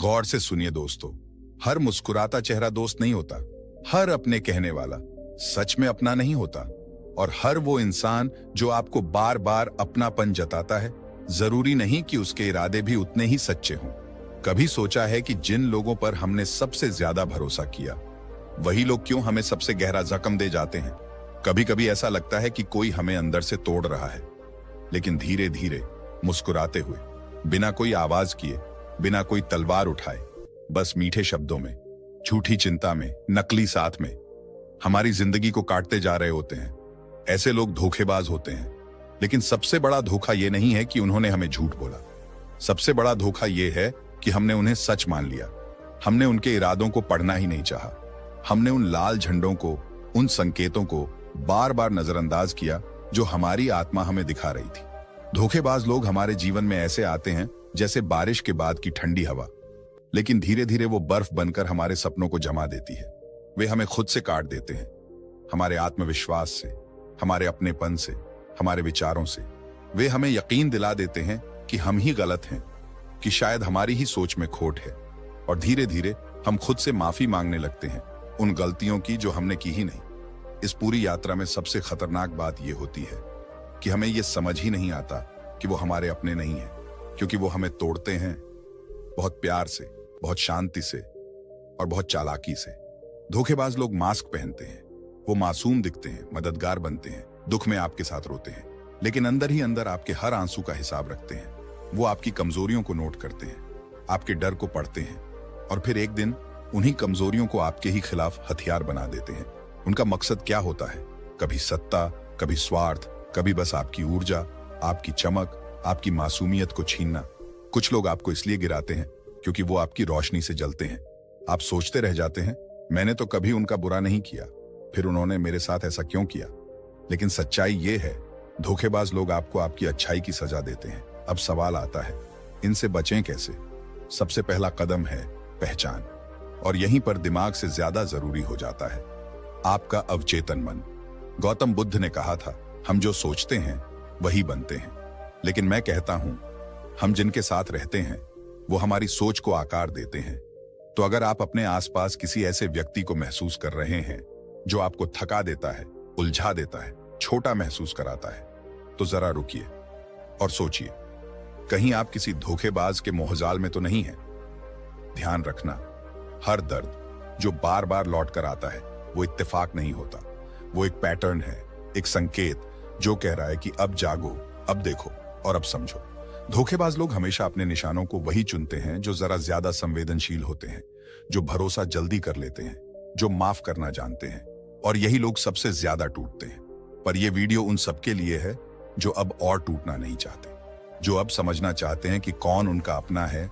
गौर से सुनिए दोस्तों, हर मुस्कुराता चेहरा दोस्त नहीं होता, हर अपने कहने वाला सच में अपना नहीं होता, और हर वो इंसान जो आपको बार बार अपनापन जताता है, जरूरी नहीं कि उसके इरादे भी उतने ही सच्चे हों। कभी सोचा है कि जिन लोगों पर हमने सबसे ज्यादा भरोसा किया, वही लोग क्यों हमें सबसे गहरा जख्म दे जाते हैं? कभी कभी ऐसा लगता है कि कोई हमें अंदर से तोड़ रहा है, लेकिन धीरे धीरे मुस्कुराते हुए, बिना कोई आवाज किए, बिना कोई तलवार उठाए, बस मीठे शब्दों में, झूठी चिंता में, नकली साथ में हमारी जिंदगी को काटते जा रहे होते हैं। ऐसे लोग धोखेबाज होते हैं, लेकिन सबसे बड़ा धोखा यह नहीं है कि उन्होंने हमें झूठ बोला। सबसे बड़ा धोखा यह है कि हमने उन्हें सच मान लिया। हमने उनके इरादों को पढ़ना ही नहीं चाहा। हमने उन लाल झंडों को, उन संकेतों को बार बार नजरअंदाज किया जो हमारी आत्मा हमें दिखा रही थी। धोखेबाज लोग हमारे जीवन में ऐसे आते हैं जैसे बारिश के बाद की ठंडी हवा, लेकिन धीरे धीरे वो बर्फ बनकर हमारे सपनों को जमा देती है। वे हमें खुद से काट देते हैं, हमारे आत्मविश्वास से, हमारे अपनेपन से, हमारे विचारों से। वे हमें यकीन दिला देते हैं कि हम ही गलत हैं, कि शायद हमारी ही सोच में खोट है, और धीरे धीरे हम खुद से माफी मांगने लगते हैं उन गलतियों की जो हमने की ही नहीं। इस पूरी यात्रा में सबसे खतरनाक बात यह होती है कि हमें यह समझ ही नहीं आता कि वो हमारे अपने नहीं है, क्योंकि वो हमें तोड़ते हैं बहुत प्यार से, बहुत शांति से और बहुत चालाकी से। धोखेबाज लोग मास्क पहनते हैं, वो मासूम दिखते हैं, मददगार बनते हैं, दुख में आपके साथ रोते हैं, लेकिन अंदर ही अंदर आपके हर आंसू का हिसाब रखते हैं। वो आपकी कमजोरियों को नोट करते हैं, आपके डर को पढ़ते हैं, और फिर एक दिन उन्हीं कमजोरियों को आपके ही खिलाफ हथियार बना देते हैं। उनका मकसद क्या होता है? कभी सत्ता, कभी स्वार्थ, कभी बस आपकी ऊर्जा, आपकी चमक, आपकी मासूमियत को छीनना। कुछ लोग आपको इसलिए गिराते हैं क्योंकि वो आपकी रोशनी से जलते हैं। आप सोचते रह जाते हैं, मैंने तो कभी उनका बुरा नहीं किया, फिर उन्होंने मेरे साथ ऐसा क्यों किया? लेकिन सच्चाई ये है, धोखेबाज लोग आपको आपकी अच्छाई की सजा देते हैं। अब सवाल आता है, इनसे बचें कैसे? सबसे पहला कदम है पहचान, और यहीं पर दिमाग से ज्यादा जरूरी हो जाता है आपका अवचेतन मन। गौतम बुद्ध ने कहा था, हम जो सोचते हैं वही बनते हैं। लेकिन मैं कहता हूं, हम जिनके साथ रहते हैं वो हमारी सोच को आकार देते हैं। तो अगर आप अपने आसपास किसी ऐसे व्यक्ति को महसूस कर रहे हैं जो आपको थका देता है, उलझा देता है, छोटा महसूस कराता है, तो जरा रुकिए और सोचिए, कहीं आप किसी धोखेबाज के मोहजाल में तो नहीं है? ध्यान रखना, हर दर्द जो बार बार लौट कर आता है वो इत्तेफाक नहीं होता। वो एक पैटर्न है, एक संकेत जो कह रहा है कि अब जागो, अब देखो और अब समझो। धोखेबाज लोग हमेशा अपने निशानों को वही चुनते हैं जो जरा ज्यादा संवेदनशील होते हैं, जो भरोसा जल्दी कर लेते हैं, जो माफ करना जानते हैं, और यही लोग सबसे ज्यादा टूटते हैं। पर यह वीडियो उन सबके लिए है जो अब और टूटना नहीं चाहते, जो अब समझना चाहते हैं कि कौन उनका अपना है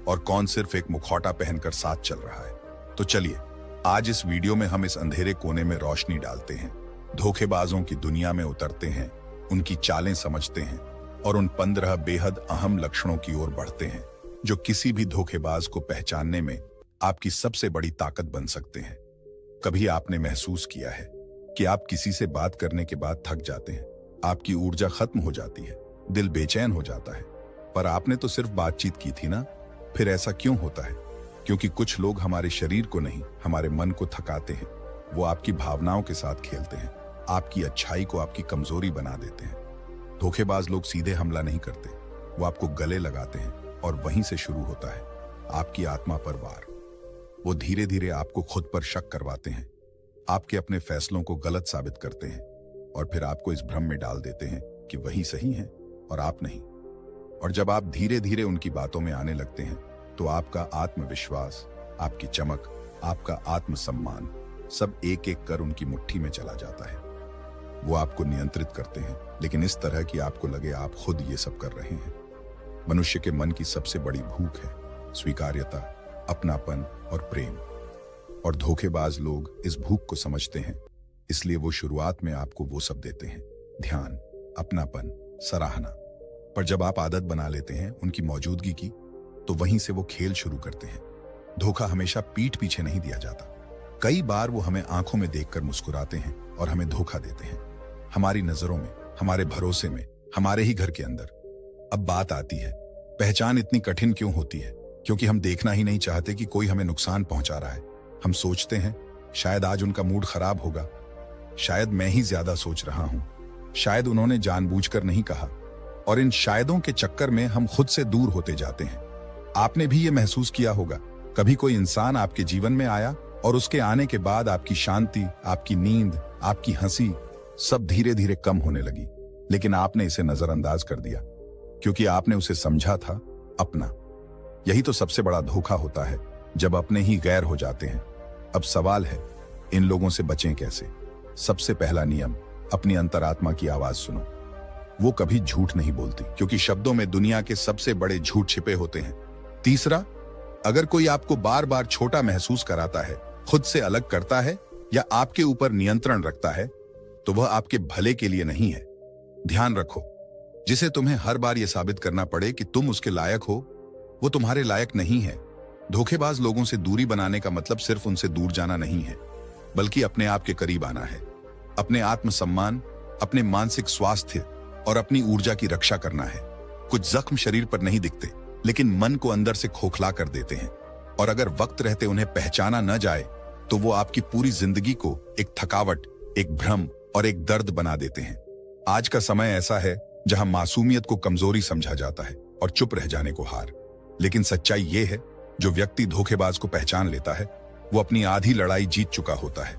और कौन सिर्फ एक मुखौटा पहनकर साथ चल रहा है। तो चलिए, आज इस वीडियो में हम इस अंधेरे कोने में रोशनी डालते हैं, धोखेबाजों की दुनिया में उतरते हैं, उनकी चालें समझते हैं और उन 15 बेहद अहम लक्षणों की ओर बढ़ते हैं जो किसी भी धोखेबाज को पहचानने में आपकी सबसे बड़ी ताकत बन सकते हैं। कभी आपने महसूस किया है कि आप किसी से बात करने के बाद थक जाते हैं, आपकी ऊर्जा खत्म हो जाती है, दिल बेचैन हो जाता है, पर आपने तो सिर्फ बातचीत की थी ना? फिर ऐसा क्यों होता है? क्योंकि कुछ लोग हमारे शरीर को नहीं, हमारे मन को थकाते हैं। वो आपकी भावनाओं के साथ खेलते हैं, आपकी अच्छाई को आपकी कमजोरी बना देते हैं। धोखेबाज लोग सीधे हमला नहीं करते, वो आपको गले लगाते हैं, और वहीं से शुरू होता है आपकी आत्मा पर वार। वो धीरे धीरे आपको खुद पर शक करवाते हैं, आपके अपने फैसलों को गलत साबित करते हैं, और फिर आपको इस भ्रम में डाल देते हैं कि वही सही है और आप नहीं। और जब आप धीरे धीरे उनकी बातों में आने लगते हैं तो आपका आत्मविश्वास, आपकी चमक, आपका आत्मसम्मान सब एक एक कर उनकी मुट्ठी में चला जाता है। वो आपको नियंत्रित करते हैं, लेकिन इस तरह कि आपको लगे आप खुद ये सब कर रहे हैं। मनुष्य के मन की सबसे बड़ी भूख है स्वीकार्यता, अपनापन और प्रेम, और धोखेबाज लोग इस भूख को समझते हैं, इसलिए वो शुरुआत में आपको वो सब देते हैं, ध्यान, अपनापन, सराहना। पर जब आप आदत बना लेते हैं उनकी मौजूदगी की, तो वहीं से वो खेल शुरू करते हैं। धोखा हमेशा पीठ पीछे नहीं दिया जाता। कई बार वो हमें आंखों में देखकर मुस्कुराते हैं और हमें धोखा देते हैं, हमारी नजरों में, हमारे भरोसे में, हमारे ही घर के अंदर। अब बात आती है, पहचान इतनी कठिन क्यों होती है? क्योंकि हम देखना ही नहीं चाहते कि कोई हमें नुकसान पहुंचा रहा है। हम सोचते हैं शायद आज उनका मूड खराब होगा, शायद मैं ही ज्यादा सोच रहा हूं, शायद उन्होंने जानबूझकर नहीं कहा। और इन शायदों के चक्कर में हम खुद से दूर होते जाते हैं। आपने भी ये महसूस किया होगा, कभी कोई इंसान आपके जीवन में आया और उसके आने के बाद आपकी शांति, आपकी नींद, आपकी हंसी सब धीरे धीरे कम होने लगी, लेकिन आपने इसे नजरअंदाज कर दिया क्योंकि आपने उसे समझा था अपना। यही तो सबसे बड़ा धोखा होता है, जब अपने ही गैर हो जाते हैं। अब सवाल है, इन लोगों से बचें कैसे? सबसे पहला नियम, अपनी अंतरात्मा की आवाज सुनो। वो कभी झूठ नहीं बोलती, क्योंकि शब्दों में दुनिया के सबसे बड़े झूठ छिपे होते हैं। तीसरा, अगर कोई आपको बार बार छोटा महसूस कराता है, खुद से अलग करता है या आपके ऊपर नियंत्रण रखता है, तो वह आपके भले के लिए नहीं है। ध्यान रखो, जिसे तुम्हें हर बार यह साबित करना पड़े कि तुम उसके लायक हो, वो तुम्हारे लायक नहीं है। धोखेबाज लोगों से दूरी बनाने का मतलब सिर्फ उनसे दूर जाना नहीं है, बल्कि अपने आप के करीब आना है। अपने आत्मसम्मान, अपने मानसिक स्वास्थ्य और अपनी ऊर्जा की रक्षा करना है। कुछ जख्म शरीर पर नहीं दिखते, लेकिन मन को अंदर से खोखला कर देते हैं, और अगर वक्त रहते उन्हें पहचाना न जाए तो वो आपकी पूरी जिंदगी को एक थकावट, एक भ्रम और एक दर्द बना देते हैं। आज का समय ऐसा है जहां मासूमियत को कमजोरी समझा जाता है और चुप रह जाने को हार। लेकिन सच्चाई ये है, जो व्यक्ति धोखेबाज को पहचान लेता है वो अपनी आधी लड़ाई जीत चुका होता है।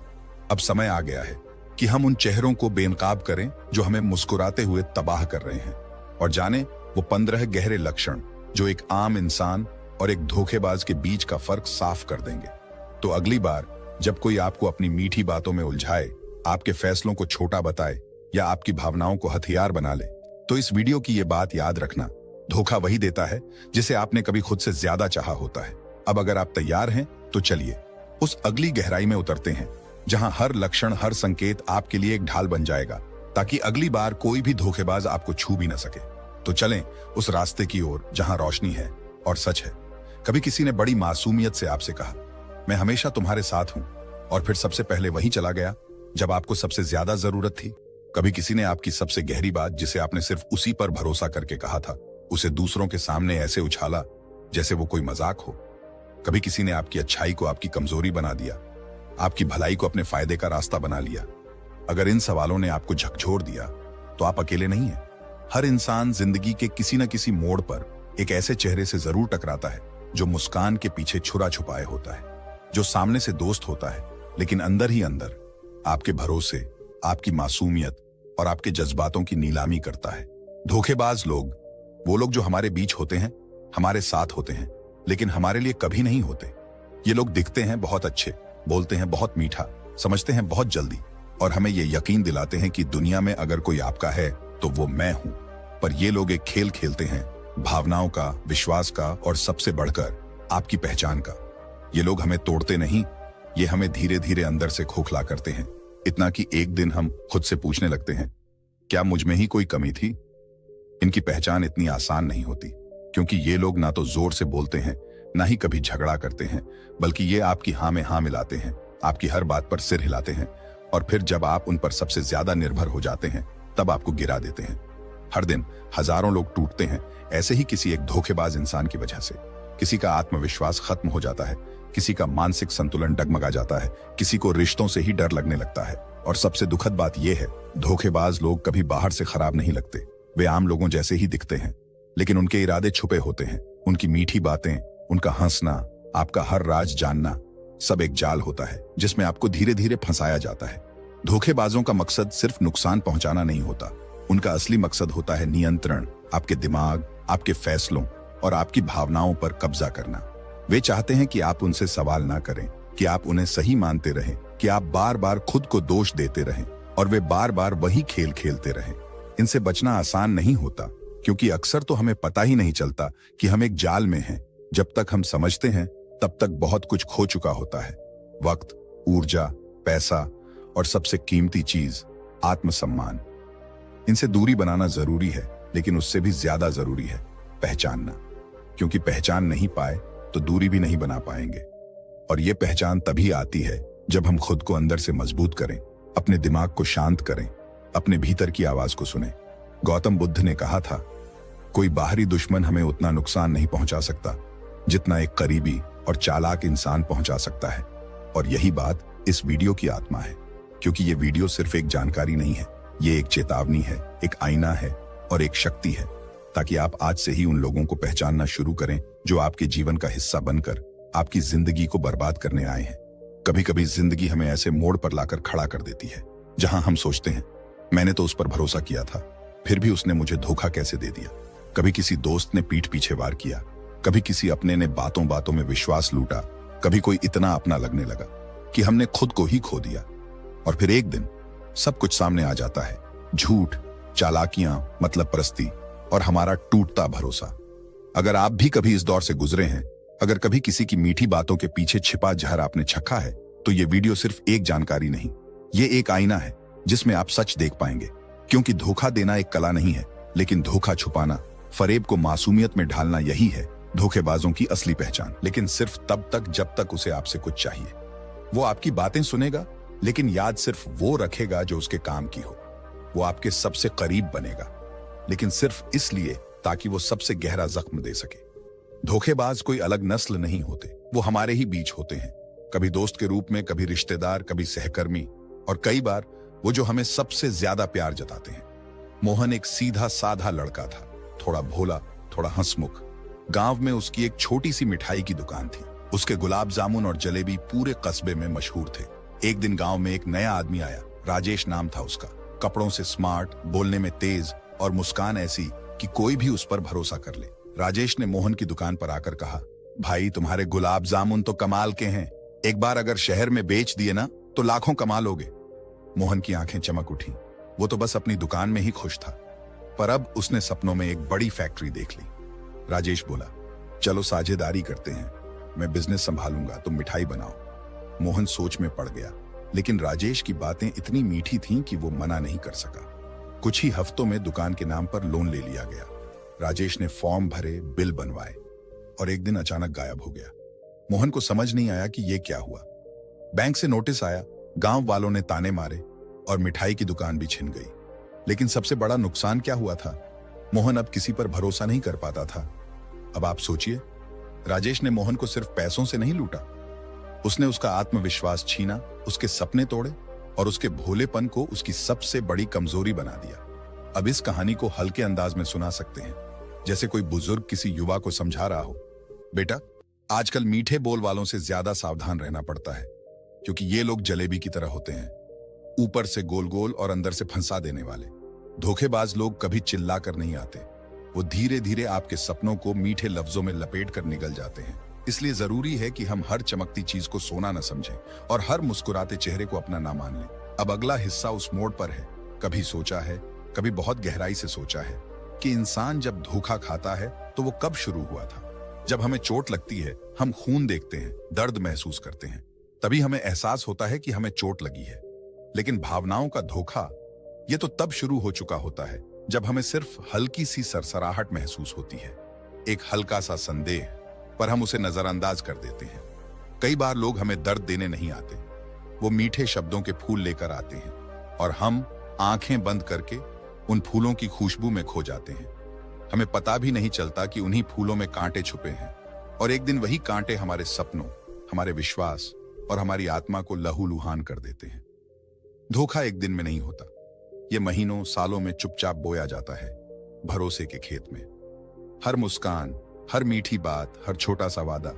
अब समय आ गया है कि हम उन चेहरों को बेनकाब करें जो हमें मुस्कुराते हुए तबाह कर रहे हैं, और जाने वो 15 गहरे लक्षण जो एक आम इंसान और एक धोखेबाज के बीच का फर्क साफ कर देंगे। तो अगली बार जब कोई आपको अपनी मीठी बातों में उलझाए, आपके फैसलों को छोटा बताए या आपकी भावनाओं को हथियार बना ले, तो इस वीडियो की ये बात याद रखना, धोखा वही देता है जिसे आपने कभी खुद से ज्यादा चाहा होता है। अब अगर आप तैयार हैं तो चलिए उस अगली गहराई में उतरते हैं, जहां हर लक्षण, हर संकेत आपके लिए एक ढाल बन जाएगा, ताकि अगली बार कोई भी धोखेबाज आपको छू भी न सके। तो चलें उस रास्ते की ओर जहां रोशनी है और सच है। कभी किसी ने बड़ी मासूमियत से आपसे कहा, मैं हमेशा तुम्हारे साथ हूं, और फिर सबसे पहले वहीं चला गया जब आपको सबसे ज्यादा जरूरत थी। कभी किसी ने आपकी सबसे गहरी बात, जिसे आपने सिर्फ उसी पर भरोसा करके कहा था, उसे दूसरों के सामने ऐसे उछाला जैसे वो कोई मजाक हो। कभी किसी ने आपकी अच्छाई को आपकी कमजोरी बना दिया, आपकी भलाई को अपने फायदे का रास्ता बना लिया। अगर इन सवालों ने आपको झकझोर दिया तो आप अकेले नहीं हैं। हर इंसान जिंदगी के किसी न किसी मोड़ पर एक ऐसे चेहरे से जरूर टकराता है जो मुस्कान के पीछे छुरा छुपाए होता है, जो सामने से दोस्त होता है लेकिन अंदर ही अंदर आपके भरोसे, आपकी मासूमियत और आपके जज्बातों की नीलामी करता है। धोखेबाज लोग, वो लोग जो हमारे बीच होते हैं, हमारे साथ होते हैं, लेकिन हमारे लिए कभी नहीं होते। ये लोग दिखते हैं बहुत अच्छे, बोलते हैं बहुत मीठा, समझते हैं बहुत जल्दी, और हमें ये यकीन दिलाते हैं कि दुनिया में अगर कोई आपका है तो वो मैं हूं। पर ये लोग एक खेल खेलते हैं, भावनाओं का, विश्वास का और सबसे बढ़कर आपकी पहचान का। ये लोग हमें तोड़ते नहीं, ये हमें धीरे धीरे अंदर से खोखला करते हैं, इतना कि एक दिन हम खुद से पूछने लगते हैं, क्या मुझ में ही कोई कमी थी? इनकी पहचान इतनी आसान नहीं होती, क्योंकि ये लोग ना तो जोर से बोलते हैं, ना ही कभी झगड़ा करते हैं, बल्कि ये आपकी हाँ में हाँ मिलाते हैं, आपकी हर बात पर सिर हिलाते हैं, और फिर जब आप उन पर सबसे ज्यादा निर्भर हो जाते हैं तब आपको गिरा देते हैं। हर दिन हजारों लोग टूटते हैं ऐसे ही किसी एक धोखेबाज इंसान की वजह से। किसी का आत्मविश्वास खत्म हो जाता है, किसी का मानसिक संतुलन डगमगा जाता है, किसी को रिश्तों से ही डर लगने लगता है। और सबसे दुखद बात यह है, धोखेबाज लोग कभी बाहर से खराब नहीं लगते। वे आम लोगों जैसे ही दिखते हैं, लेकिन उनके इरादे छुपे होते हैं। उनकी मीठी बातें, उनका हंसना, आपका हर राज जानना, सब एक जाल होता है जिसमें आपको धीरे धीरे फंसाया जाता है। धोखेबाजों का मकसद सिर्फ नुकसान पहुंचाना नहीं होता, उनका असली मकसद होता है नियंत्रण, आपके दिमाग, आपके फैसलों और आपकी भावनाओं पर कब्जा करना। वे चाहते हैं कि आप उनसे सवाल ना करें, कि आप उन्हें सही मानते रहें, कि आप बार बार खुद को दोष देते रहें और वे बार बार वही खेल खेलते रहें। इनसे बचना आसान नहीं होता, क्योंकि अक्सर तो हमें पता ही नहीं चलता कि हम एक जाल में हैं। जब तक हम समझते हैं तब तक बहुत कुछ खो चुका होता है, वक्त, ऊर्जा, पैसा और सबसे कीमती चीज आत्मसम्मान। इनसे दूरी बनाना जरूरी है, लेकिन उससे भी ज्यादा जरूरी है पहचानना, क्योंकि पहचान नहीं पाए तो दूरी भी नहीं बना पाएंगे। और ये पहचान तभी आती है जब हम खुद को अंदर से मजबूत करें, अपने दिमाग को शांत करें, अपने भीतर की आवाज को सुने। गौतम बुद्ध ने कहा था, कोई बाहरी दुश्मन हमें उतना नुकसान नहीं पहुंचा सकता जितना एक करीबी और चालाक इंसान पहुंचा सकता है। और यही बात इस वीडियो की आत्मा है, क्योंकि ये वीडियो सिर्फ एक जानकारी नहीं है, ये एक चेतावनी है, एक आईना है और एक शक्ति है, ताकि आप आज से ही उन लोगों को पहचानना शुरू करें जो आपके जीवन का हिस्सा बनकर आपकी जिंदगी को बर्बाद करने आए हैं। कभी कभी जिंदगी हमें ऐसे मोड़ पर लाकर खड़ा कर देती है जहां हम सोचते हैं, मैंने तो उस पर भरोसा किया था, फिर भी उसने मुझे धोखा कैसे दे दिया। कभी किसी दोस्त ने पीठ पीछे वार किया, कभी किसी अपने ने बातों बातों में विश्वास लूटा, कभी कोई इतना अपना लगने लगा कि हमने खुद को ही खो दिया। और फिर एक दिन सब कुछ सामने आ जाता है, झूठ, चालाकियां, मतलब परस्ती और हमारा टूटता भरोसा। अगर आप भी कभी इस दौर से गुजरे हैं, अगर कभी किसी की मीठी बातों के पीछे छिपा जहर आपने चखा है, तो ये वीडियो सिर्फ एक जानकारी नहीं, ये एक आईना है जिसमें आप सच देख पाएंगे। क्योंकि धोखा देना एक कला नहीं है, लेकिन धोखा छुपाना, फरेब को मासूमियत में ढालना, यही है धोखेबाजों की असली पहचान। लेकिन सिर्फ तब तक जब तक उसे आपसे कुछ चाहिए। वो आपकी बातें सुनेगा, लेकिन याद सिर्फ वो रखेगा जो उसके काम की हो। वो आपके सबसे करीब बनेगा, लेकिन सिर्फ इसलिए ताकि वो सबसे गहरा जख्म दे सके। धोखेबाज कोई अलग नस्ल नहीं होते, वो हमारे ही बीच होते हैं, कभी दोस्त के रूप में, कभी रिश्तेदार, कभी सहकर्मी, और कई बार वो जो हमें सबसे ज्यादा प्यार जताते हैं। मोहन एक सीधा साधा लड़का था, थोड़ा भोला, थोड़ा हंसमुख। गांव में उसकी एक छोटी सी मिठाई की दुकान थी। उसके गुलाब जामुन और जलेबी पूरे कस्बे में मशहूर थे। एक दिन गांव में एक नया आदमी आया, राजेश नाम था उसका। कपड़ों से स्मार्ट, बोलने में तेज और मुस्कान ऐसी कि कोई भी उस पर भरोसा कर ले। राजेश ने मोहन की दुकान पर आकर कहा, भाई तुम्हारे गुलाब जामुन तो कमाल के हैं, एक बार अगर शहर में बेच दिए ना तो लाखों कमा लोगे। मोहन की आंखें चमक उठी। वो तो बस अपनी दुकान में ही खुश था, पर अब उसने सपनों में एक बड़ी फैक्ट्री देख ली। राजेश बोला, चलो साझेदारी करते हैं, मैं बिजनेस संभालूंगा, तुम मिठाई बनाओ। मोहन सोच में पड़ गया, लेकिन राजेश की बातें इतनी मीठी थीं कि वो मना नहीं कर सका। कुछ ही हफ्तों में दुकान के नाम पर लोन ले लिया गया। राजेश ने फॉर्म भरे, बिल बनवाए, और एक दिन अचानक गायब हो गया। मोहन को समझ नहीं आया कि ये क्या हुआ। बैंक से नोटिस आया, गांव वालों ने ताने मारे और मिठाई की दुकान भी छिन गई। लेकिन सबसे बड़ा नुकसान क्या हुआ था? मोहन अब किसी पर भरोसा नहीं कर पाता था। अब आप सोचिए, राजेश ने मोहन को सिर्फ पैसों से नहीं लूटा, उसने उसका आत्मविश्वास छीना, उसके सपने तोड़े और उसके भोलेपन को उसकी सबसे बड़ी कमजोरी बना दिया। अब इस कहानी को हल्के अंदाज में सुना सकते हैं, जैसे कोई बुजुर्ग किसी युवा को समझा रहा हो, बेटा आजकल मीठे बोल वालों से ज्यादा सावधान रहना पड़ता है, क्योंकि ये लोग जलेबी की तरह होते हैं, ऊपर से गोल गोल और अंदर से फंसा देने वाले। धोखेबाज लोग कभी चिल्ला कर नहीं आते, वो धीरे धीरे आपके सपनों को मीठे लफ्जों में लपेट कर निगल जाते हैं। इसलिए जरूरी है कि हम हर चमकती चीज को सोना न समझें और हर मुस्कुराते चेहरे को अपना ना मान लें। अब अगला हिस्सा उस मोड़ पर है। कभी सोचा है, कभी बहुत गहराई से सोचा है कि इंसान जब धोखा खाता है तो वो कब शुरू हुआ था? जब हमें चोट लगती है, हम खून देखते हैं, दर्द महसूस करते हैं, तभी हमें एहसास होता है कि हमें चोट लगी है। लेकिन भावनाओं का धोखा, ये तो तब शुरू हो चुका होता है जब हमें सिर्फ हल्की सी सरसराहट महसूस होती है, एक हल्का सा संदेह, पर हम उसे नजरअंदाज कर देते हैं। कई बार लोग हमें दर्द देने नहीं आते, वो मीठे शब्दों के फूल लेकर आते हैं और हम आंखें बंद करके उन फूलों की खुशबू में खो जाते हैं। हमें पता भी नहीं चलता कि उन्हीं फूलों में कांटे छुपे हैं, और एक दिन वही कांटे हमारे सपनों, हमारे विश्वास और हमारी आत्मा को लहूलुहान कर देते हैं। धोखा एक दिन में नहीं होता, ये महीनों सालों में चुपचाप बोया जाता है, भरोसे के खेत में। हर मुस्कान, हर मीठी बात, हर छोटा सा वादा,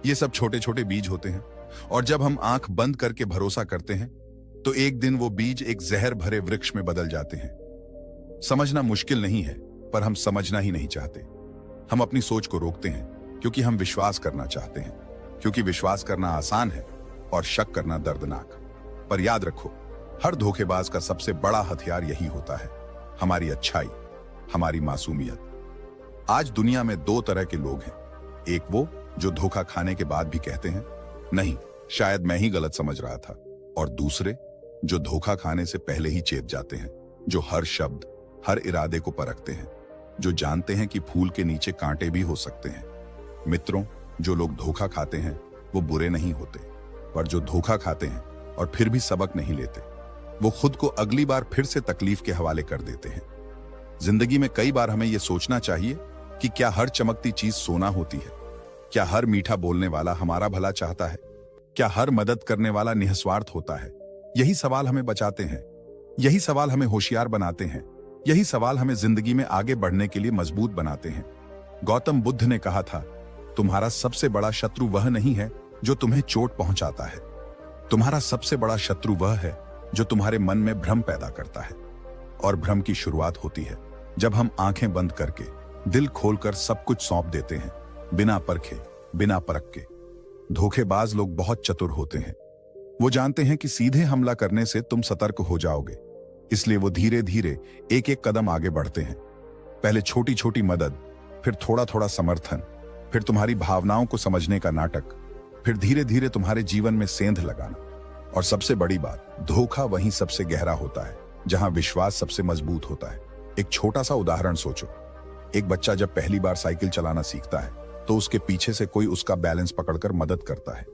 ये सब छोटे छोटे बीज होते हैं, और जब हम आंख बंद करके भरोसा करते हैं तो एक दिन वो बीज एक जहर भरे वृक्ष में बदल जाते हैं। समझना मुश्किल नहीं है, पर हम समझना ही नहीं चाहते। हम अपनी सोच को रोकते हैं क्योंकि हम विश्वास करना चाहते हैं, क्योंकि विश्वास करना आसान है और शक करना दर्दनाक। पर याद रखो, हर धोखेबाज का सबसे बड़ा हथियार यही होता है, हमारी अच्छाई, हमारी मासूमियत। आज दुनिया में दो तरह के लोग हैं, एक वो जो धोखा खाने के बाद भी कहते हैं, नहीं शायद मैं ही गलत समझ रहा था, और दूसरे जो धोखा खाने से पहले ही चेत जाते हैं, जो हर शब्द, हर इरादे को परखते हैं, जो जानते हैं कि फूल के नीचे कांटे भी हो सकते हैं। मित्रों, जो लोग धोखा खाते हैं वो बुरे नहीं होते, पर जो धोखा खाते हैं और फिर भी सबक नहीं लेते, वो खुद को अगली बार फिर से तकलीफ के हवाले कर देते हैं। जिंदगी में कई बार हमें यह सोचना चाहिए कि क्या हर चमकती चीज सोना होती है? क्या हर मीठा बोलने वाला हमारा भला चाहता है? क्या हर मदद करने वाला निस्वार्थ होता है? यही सवाल हमें बचाते हैं, यही सवाल हमें होशियार बनाते हैं, यही सवाल हमें जिंदगी में आगे बढ़ने के लिए मजबूत बनाते हैं। गौतम बुद्ध ने कहा था, तुम्हारा सबसे बड़ा शत्रु वह नहीं है जो तुम्हें चोट पहुंचाता है, तुम्हारा सबसे बड़ा शत्रु वह है जो तुम्हारे मन में भ्रम पैदा करता है। और भ्रम की शुरुआत होती है जब हम आंखें बंद करके दिल खोलकर सब कुछ सौंप देते हैं, बिना परखे, बिना परख के। धोखेबाज लोग बहुत चतुर होते हैं। वो जानते हैं कि सीधे हमला करने से तुम सतर्क हो जाओगे, इसलिए वो धीरे धीरे एक एक कदम आगे बढ़ते हैं। पहले छोटी छोटी मदद, फिर थोड़ा थोड़ा समर्थन, फिर तुम्हारी भावनाओं को समझने का नाटक, फिर धीरे धीरे तुम्हारे जीवन में सेंध लगाना। और सबसे बड़ी बात, धोखा वहीं सबसे गहरा होता है जहां विश्वास सबसे मजबूत होता है। एक छोटा सा उदाहरण सोचो। एक बच्चा जब पहली बार साइकिल चलाना सीखता है तो उसके पीछे से कोई उसका बैलेंस पकड़कर मदद करता है।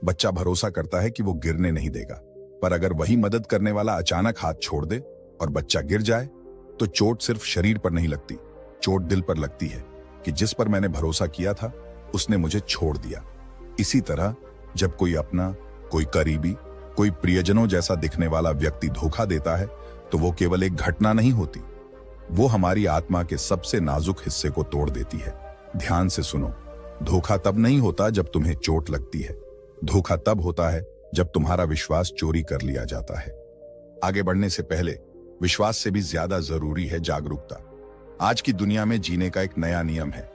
बच्चा भरोसा करता है कि वो गिरने नहीं देगा, पर अगर वही मदद करने वाला अचानक हाथ छोड़ दे और बच्चा गिर जाए तो चोट सिर्फ शरीर पर नहीं लगती, चोट दिल पर लगती है कि जिस पर मैंने भरोसा किया था उसने मुझे छोड़ दिया। इसी तरह जब कोई अपना, कोई करीबी, कोई प्रियजनों जैसा दिखने वाला व्यक्ति धोखा देता है तो वो केवल एक घटना नहीं होती, वो हमारी आत्मा के सबसे नाजुक हिस्से को तोड़ देती है। ध्यान से सुनो, धोखा तब नहीं होता जब तुम्हें चोट लगती है, धोखा तब होता है जब तुम्हारा विश्वास चोरी कर लिया जाता है। आगे बढ़ने से पहले विश्वास से भी ज्यादा जरूरी है जागरूकता। आज की दुनिया में जीने का एक नया नियम है,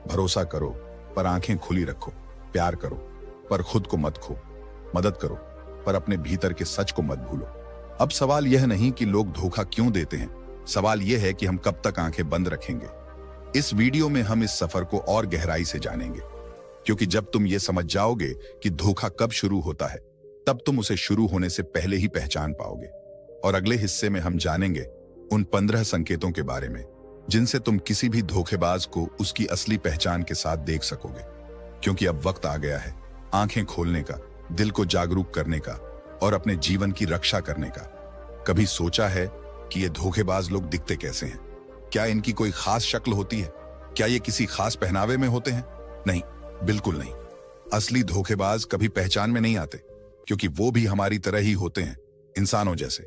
भरोसा करो पर आंखें खुली रखो, प्यार करो पर खुद को मत खो, मदद करो पर अपने भीतर के सच को मत भूलो। अब सवाल यह नहीं कि लोग धोखा क्यों देते हैं, सवाल यह है कि हम कब तक आंखें बंद रखेंगे। इस वीडियो में हम इस सफर को और गहराई से जानेंगे, क्योंकि जब तुम ये समझ जाओगे कि धोखा कब शुरू होता है, तब तुम उसे शुरू होने से पहले ही पहचान पाओगे। और अगले हिस्से में हम जानेंगे उन 15 संकेतों के बारे में जिनसे तुम किसी भी धोखेबाज को उसकी असली पहचान के साथ देख सकोगे। क्योंकि अब वक्त आ गया है आंखें खोलने का, दिल को जागरूक करने का और अपने जीवन की रक्षा करने का। कभी सोचा है कि ये धोखेबाज लोग दिखते कैसे हैं? क्या इनकी कोई खास शक्ल होती है? क्या ये किसी खास पहनावे में होते हैं? नहीं, बिल्कुल नहीं। असली धोखेबाज कभी पहचान में नहीं आते, क्योंकि वो भी हमारी तरह ही होते हैं, इंसानों जैसे।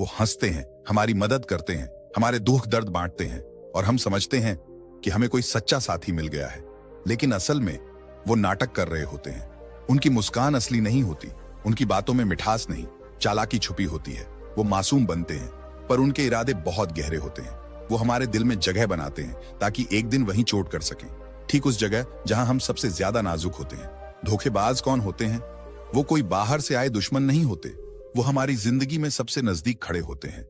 वो हंसते हैं, हमारी मदद करते हैं, हमारे दुख दर्द बांटते हैं और हम समझते हैं कि हमें कोई सच्चा साथी मिल गया है। लेकिन असल में वो नाटक कर रहे होते हैं। उनकी मुस्कान असली नहीं होती, उनकी बातों में मिठास नहीं, चालाकी छुपी होती है। वो मासूम बनते हैं पर उनके इरादे बहुत गहरे होते हैं। वो हमारे दिल में जगह बनाते हैं ताकि एक दिन वहीं चोट कर सकें, ठीक उस जगह जहां हम सबसे ज्यादा नाजुक होते हैं। धोखेबाज कौन होते हैं? वो कोई बाहर से आए दुश्मन नहीं होते, वो हमारी जिंदगी में सबसे नजदीक खड़े होते हैं।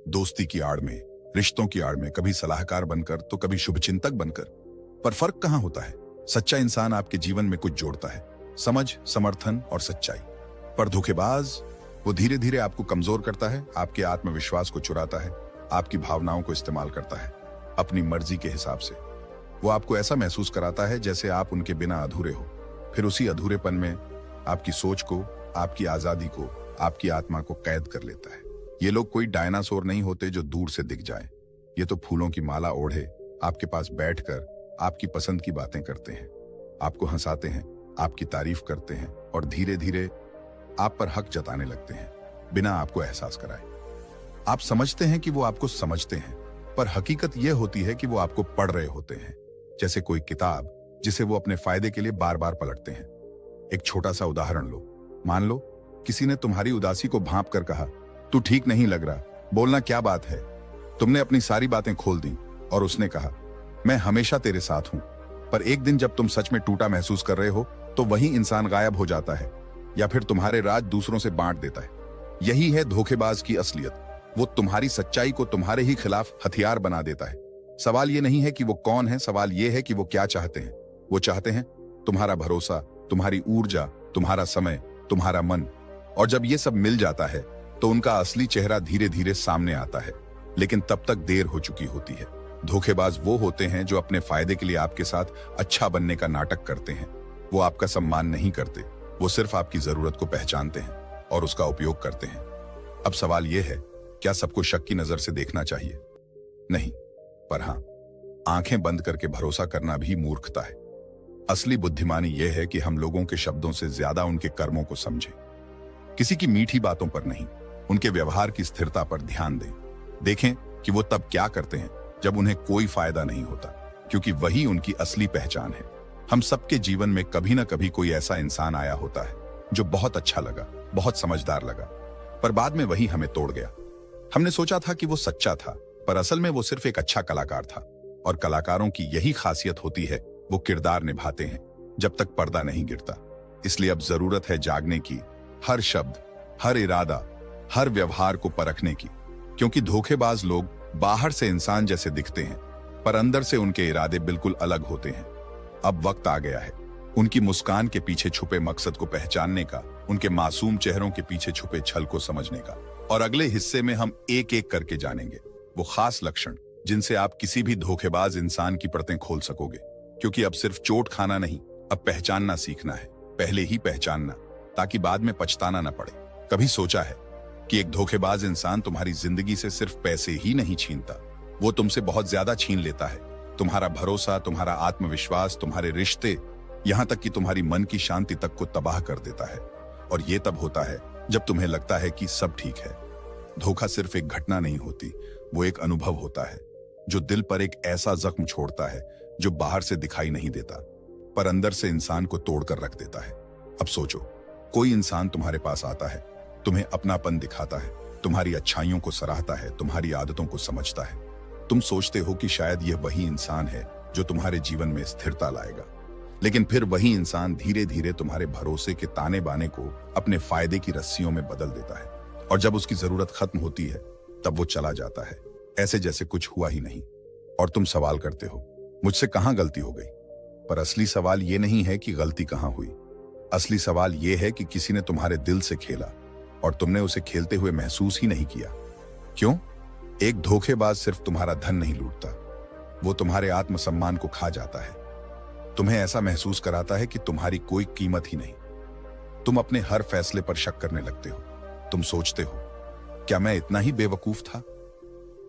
दोस्ती की आड़ में, रिश्तों की आड़ में, कभी सलाहकार बनकर तो कभी शुभचिंतक बनकर। पर फर्क कहां होता है? सच्चा इंसान आपके जीवन में कुछ जोड़ता है, समझ, समर्थन और सच्चाई। पर धोखेबाज, वो धीरे धीरे आपको कमजोर करता है, आपके आत्मविश्वास को चुराता है, आपकी भावनाओं को इस्तेमाल करता है अपनी मर्जी के हिसाब से। वो आपको ऐसा महसूस कराता है जैसे आप उनके बिना अधूरे हो। फिर उसी अधूरेपन में आपकी सोच को, आपकी आजादी को, आपकी आत्मा को कैद कर लेता है। ये लोग कोई डायनासोर नहीं होते जो दूर से दिख जाए। ये तो फूलों की माला ओढ़े आपके पास बैठकर आपकी पसंद की बातें करते हैं, आपको हंसाते हैं, आपकी तारीफ करते हैं और धीरे धीरे आप पर हक जताने लगते हैं बिना आपको एहसास कराए। आप समझते हैं कि वो आपको समझते हैं, पर हकीकत यह होती है कि वो आपको पढ़ रहे होते हैं, जैसे कोई किताब जिसे वो अपने फायदे के लिए बार बार पलटते हैं। एक छोटा सा उदाहरण लो। मान लो किसी ने तुम्हारी उदासी को भांप कर कहा, तू ठीक नहीं लग रहा, बोलना क्या बात है। तुमने अपनी सारी बातें खोल दी और उसने कहा, मैं हमेशा तेरे साथ हूं। पर एक दिन जब तुम सच में टूटा महसूस कर रहे हो तो वही इंसान गायब हो जाता है या फिर तुम्हारे राज दूसरों से बांट देता है। यही है धोखेबाज की असलियत। वो तुम्हारी सच्चाई को तुम्हारे ही खिलाफ हथियार बना देता है। सवाल ये नहीं है कि वो कौन है, सवाल ये है कि वो क्या चाहते हैं। वो चाहते हैं तुम्हारा भरोसा, तुम्हारी ऊर्जा, तुम्हारा समय, तुम्हारा मन। और जब ये सब मिल जाता है तो उनका असली चेहरा धीरे धीरे सामने आता है, लेकिन तब तक देर हो चुकी होती है। धोखेबाज वो होते हैं जो अपने फायदे के लिए आपके साथ अच्छा बनने का नाटक करते हैं। वो आपका सम्मान नहीं करते, वो सिर्फ आपकी जरूरत को पहचानते हैं और उसका उपयोग करते हैं। अब सवाल यह है, क्या सबको शक की नजर से देखना चाहिए? नहीं, पर हां, आंखें बंद करके भरोसा करना भी मूर्खता है। असली बुद्धिमानी यह है कि हम लोगों के शब्दों से ज्यादा उनके कर्मों को समझें। किसी की मीठी बातों पर नहीं, उनके व्यवहार की स्थिरता पर ध्यान दें। देखें कि वो तब क्या करते हैं जब उन्हें कोई फायदा नहीं होता, क्योंकि वही उनकी असली पहचान है। हम सबके जीवन में कभी ना कभी कोई ऐसा इंसान आया होता है जो बहुत अच्छा लगा, बहुत समझदार लगा, पर बाद में वही हमें तोड़ गया। हमने सोचा था कि वो सच्चा था, पर असल में वो सिर्फ एक अच्छा कलाकार था। और कलाकारों की यही खासियत होती है, वो किरदार निभाते हैं जब तक पर्दा नहीं गिरता। इसलिए अब जरूरत है जागने की, हर शब्द, हर इरादा, हर व्यवहार को परखने की, क्योंकि धोखेबाज लोग बाहर से इंसान जैसे दिखते हैं, पर अंदर से उनके इरादे बिल्कुल अलग होते हैं। अब वक्त आ गया है उनकी मुस्कान के पीछे छुपे मकसद को पहचानने का, उनके मासूम चेहरों के पीछे छुपे छल को समझने का। और अगले हिस्से में हम एक एक करके जानेंगे वो खास लक्षण जिनसे आप किसी भी धोखेबाज इंसान की परतें खोल सकोगे। क्योंकि अब सिर्फ चोट खाना नहीं, अब पहचानना सीखना है, पहले ही पहचानना, ताकि बाद में पछताना न पड़े। कभी सोचा है कि एक धोखेबाज इंसान तुम्हारी जिंदगी से सिर्फ पैसे ही नहीं छीनता, वो तुमसे बहुत ज्यादा छीन लेता है। तुम्हारा भरोसा, तुम्हारा आत्मविश्वास, तुम्हारे रिश्ते, यहां तक कि तुम्हारी मन की शांति तक को तबाह कर देता है। और ये तब होता है जब तुम्हें लगता है कि सब ठीक है। धोखा सिर्फ एक घटना नहीं होती, वो एक अनुभव होता है जो दिल पर एक ऐसा जख्म छोड़ता है जो बाहर से दिखाई नहीं देता, पर अंदर से इंसान को तोड़कर रख देता है। अब सोचो, कोई इंसान तुम्हारे पास आता है, तुम्हें अपनापन दिखाता है, तुम्हारी अच्छाइयों को सराहता है, तुम्हारी आदतों को समझता है। तुम सोचते हो कि शायद यह वही इंसान है जो तुम्हारे जीवन में स्थिरता लाएगा, लेकिन फिर वही इंसान धीरे धीरे तुम्हारे भरोसे के ताने बाने को अपने फायदे की रस्सियों में बदल देता है। और जब उसकी जरूरत खत्म होती है तब वो चला जाता है, ऐसे जैसे कुछ हुआ ही नहीं। और तुम सवाल करते हो, मुझसे कहां गलती हो गई? पर असली सवाल ये नहीं है कि गलती कहां हुई। असली सवाल ये है कि किसी ने तुम्हारे दिल से खेला और तुमने उसे खेलते हुए महसूस ही नहीं किया। क्यों? एक धोखेबाज सिर्फ तुम्हारा धन नहीं लूटता, वो तुम्हारे आत्मसम्मान को खा जाता है। तुम्हें ऐसा महसूस कराता है कि तुम्हारी कोई कीमत ही नहीं। तुम अपने हर फैसले पर शक करने लगते हो। तुम सोचते हो, क्या मैं इतना ही बेवकूफ था?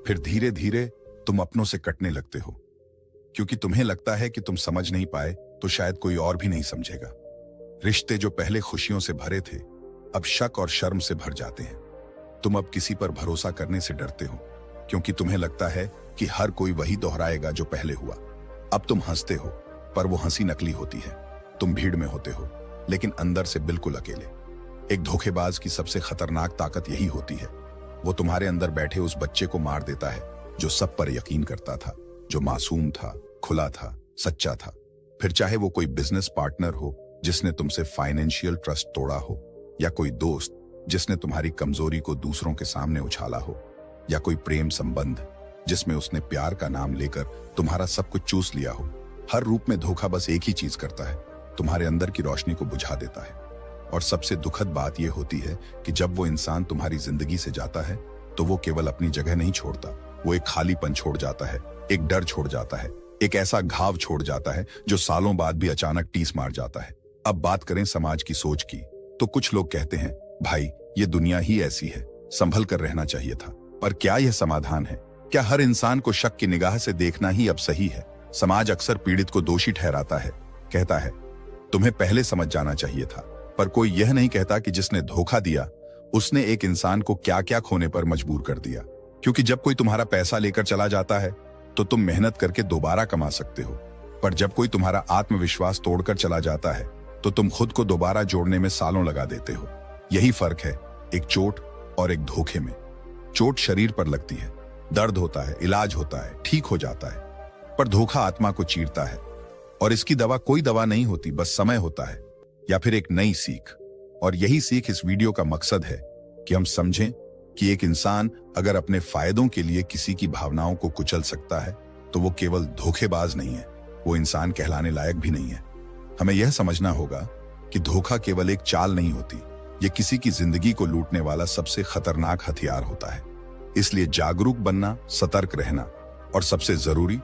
फिर धीरे धीरे तुम अपनों से कटने लगते हो, क्योंकि तुम्हें लगता है कि तुम समझ नहीं पाए तो शायद कोई और भी नहीं समझेगा। रिश्ते जो पहले खुशियों से भरे थे, अब शक और शर्म से भर जाते हैं। तुम अब किसी पर भरोसा करने से डरते हो, क्योंकि तुम्हें लगता है कि हर कोई वही दोहराएगा जो पहले हुआ। अब तुम हंसते हो, पर वो हंसी नकली होती है। तुम भीड़ में होते हो, लेकिन अंदर से बिल्कुल अकेले। एक धोखेबाज की सबसे खतरनाक ताकत यही होती है, वो तुम्हारे अंदर बैठे उस बच्चे को मार देता है जो सब पर यकीन करता था, जो मासूम था, खुला था, सच्चा था। फिर चाहे वो कोई बिजनेस पार्टनर हो जिसने तुमसे फाइनेंशियल ट्रस्ट तोड़ा हो, या कोई दोस्त जिसने तुम्हारी कमजोरी को दूसरों के सामने उछाला हो, या कोई प्रेम संबंध जिसमें उसने प्यार का नाम लेकर तुम्हारा सब कुछ चूस लिया हो। हर रूप में धोखा बस एक ही चीज करता है, तुम्हारे अंदर की रोशनी को बुझा देता है। और सबसे दुखद बात यह होती है कि जब वो इंसान तुम्हारी जिंदगी से जाता है तो वो केवल अपनी जगह नहीं छोड़ता, वो एक खालीपन छोड़ जाता है, एक डर छोड़ जाता है, एक ऐसा घाव छोड़ जाता है जो सालों बाद भी अचानक टीस मार जाता है। अब बात करें समाज की सोच की, तो कुछ लोग कहते हैं, भाई ये दुनिया ही ऐसी है, संभल कर रहना चाहिए था। पर क्या यह समाधान है? क्या हर इंसान को शक की निगाह से देखना ही अब सही है? समाज अक्सर पीड़ित को दोषी ठहराता है, कहता है तुम्हें पहले समझ जाना चाहिए था। पर कोई यह नहीं कहता कि जिसने धोखा दिया उसने एक इंसान को क्या क्या खोने पर मजबूर कर दिया। क्योंकि जब कोई तुम्हारा पैसा लेकर चला जाता है तो तुम मेहनत करके दोबारा कमा सकते हो, पर जब कोई तुम्हारा आत्मविश्वास तोड़कर चला जाता है तो तुम खुद को दोबारा जोड़ने में सालों लगा देते हो। यही फर्क है एक चोट और एक धोखे में। चोट शरीर पर लगती है, दर्द होता है, इलाज होता है, ठीक हो जाता है, पर धोखा आत्मा को चीरता है। और इसकी दवा कोई दवा नहीं होती, बस समय होता है या फिर एक नई सीख। और यही सीख इस वीडियो का मकसद है कि हम समझें कि एक इंसान अगर अपने फायदों के लिए किसी की भावनाओं को कुचल सकता है तो वो केवल धोखेबाज नहीं है, वो इंसान कहलाने लायक भी नहीं है। हमें यह समझना होगा कि धोखा केवल एक चाल नहीं होती, ये किसी की जिंदगी को लूटने वाला सबसे खतरनाक हथियार होता है। इसलिए जागरूक बनना, सतर्क रहना और सबसे जरूरी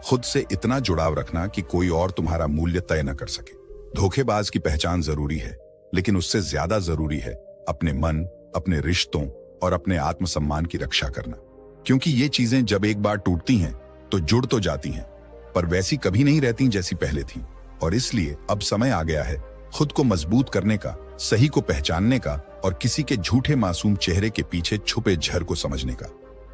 खुद से इतना जुड़ाव रखना कि कोई और तुम्हारा मूल्य तय न कर सके। धोखेबाज की पहचान जरूरी है, लेकिन उससे ज्यादा जरूरी है अपने मन, अपने रिश्तों और अपने आत्मसम्मान की रक्षा करना। क्योंकि ये चीजें जब एक बार टूटती हैं तो जुड़ तो जाती हैं, पर वैसी कभी नहीं रहती जैसी पहले थी। और इसलिए अब समय आ गया है खुद को मजबूत करने का, सही को पहचानने का और किसी के झूठे मासूम चेहरे के पीछे छुपे झर को समझने का।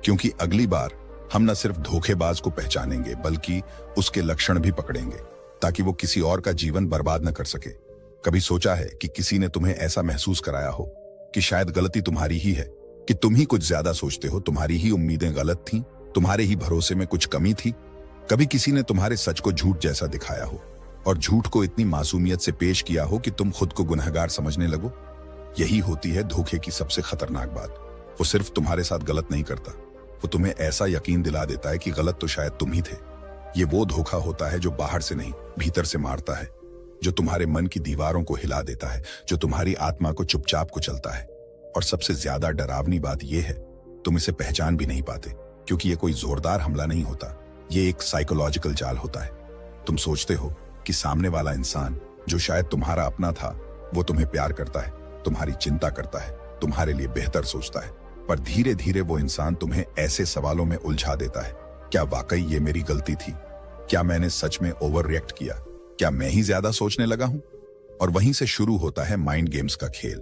क्योंकि अगली बार हम न सिर्फ धोखेबाज को पहचानेंगे बल्कि उसके लक्षण भी पकड़ेंगे, ताकि वो किसी और का जीवन बर्बाद न कर सके। कभी सोचा है कि किसी ने तुम्हें ऐसा महसूस कराया हो कि शायद गलती तुम्हारी ही है, कि तुम ही कुछ ज्यादा सोचते हो, तुम्हारी ही उम्मीदें गलत थीं, तुम्हारे ही भरोसे में कुछ कमी थी? कभी किसी ने तुम्हारे सच को झूठ जैसा दिखाया हो और झूठ को इतनी मासूमियत से पेश किया हो कि तुम खुद को गुनहगार समझने लगो? यही होती है धोखे की सबसे खतरनाक बात। वो सिर्फ तुम्हारे साथ गलत नहीं करता, वो तुम्हें ऐसा यकीन दिला देता है कि गलत तो शायद तुम ही थे। ये वो धोखा होता है जो बाहर से नहीं भीतर से मारता है, जो तुम्हारे मन की दीवारों को हिला देता है, जो तुम्हारी आत्मा को चुपचाप कुचलता है। और सबसे ज्यादा डरावनी बात यह है, तुम इसे पहचान भी नहीं पाते, क्योंकि ये कोई जोरदार हमला नहीं होता, ये एक साइकोलॉजिकल जाल होता है। तुम सोचते हो कि सामने वाला इंसान जो शायद तुम्हारा अपना था, वो तुम्हें प्यार करता है, तुम्हारी चिंता करता है, तुम्हारे लिए बेहतर सोचता है। पर धीरे धीरे वो इंसान तुम्हें ऐसे सवालों में उलझा देता है, क्या वाकई ये मेरी गलती थी? क्या मैंने सच में ओवर रिएक्ट किया? क्या मैं ही ज्यादा सोचने लगा हूं? और वहीं से शुरू होता है माइंड गेम्स का खेल।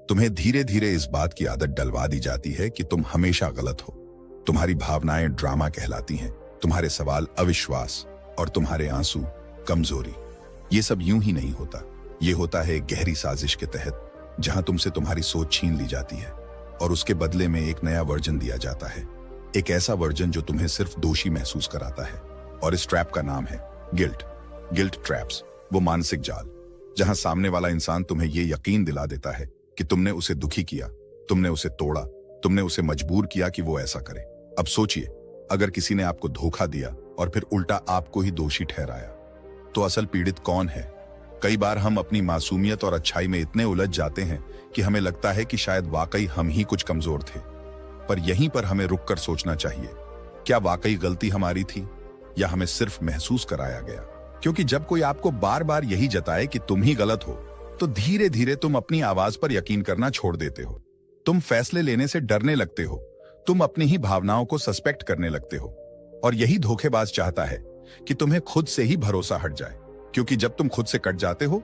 तुम्हें धीरे धीरे इस बात की आदत डलवा दी जाती है कि तुम हमेशा गलत हो। तुम्हारी भावनाएं ड्रामा कहलाती हैं, तुम्हारे सवाल अविश्वास और तुम्हारे आंसू कमजोरी। ये सब यूं ही नहीं होता, ये होता है एक गहरी साजिश के तहत, जहां तुमसे तुम्हारी सोच छीन ली जाती है और उसके बदले में एक नया वर्जन दिया जाता है। एक ऐसा वर्जन जो तुम्हें सिर्फ दोषी महसूस कराता है। और इस ट्रैप का नाम है गिल्ट। गिल्ट ट्रैप्स, वो मानसिक जाल जहां सामने वाला इंसान तुम्हें ये यकीन दिला देता है कि तुमने उसे दुखी किया, तुमने उसे तोड़ा, तुमने उसे मजबूर किया कि वो ऐसा करे। अब सोचिए, अगर किसी ने आपको धोखा दिया और फिर उल्टा आपको ही दोषी ठहराया, तो असल पीड़ित कौन है? कई बार हम अपनी मासूमियत और अच्छाई में इतने उलझ जाते हैं कि हमें लगता है कि शायद वाकई हम ही कुछ कमजोर थे। पर यहीं पर हमें रुककर सोचना चाहिए, क्या वाकई गलती हमारी थी या हमें सिर्फ महसूस कराया गया? क्योंकि जब कोई आपको बार बार यही जताए कि तुम ही गलत हो, तो धीरे धीरे तुम अपनी आवाज पर यकीन करना छोड़ देते हो। तुम फैसले लेने से डरने लगते हो, तुम अपनी ही भावनाओं को सस्पेक्ट करने लगते हो। और यही धोखेबाज चाहता है कि तुम्हें खुद से ही भरोसा हट जाए, क्योंकि जब तुम खुद से कट जाते हो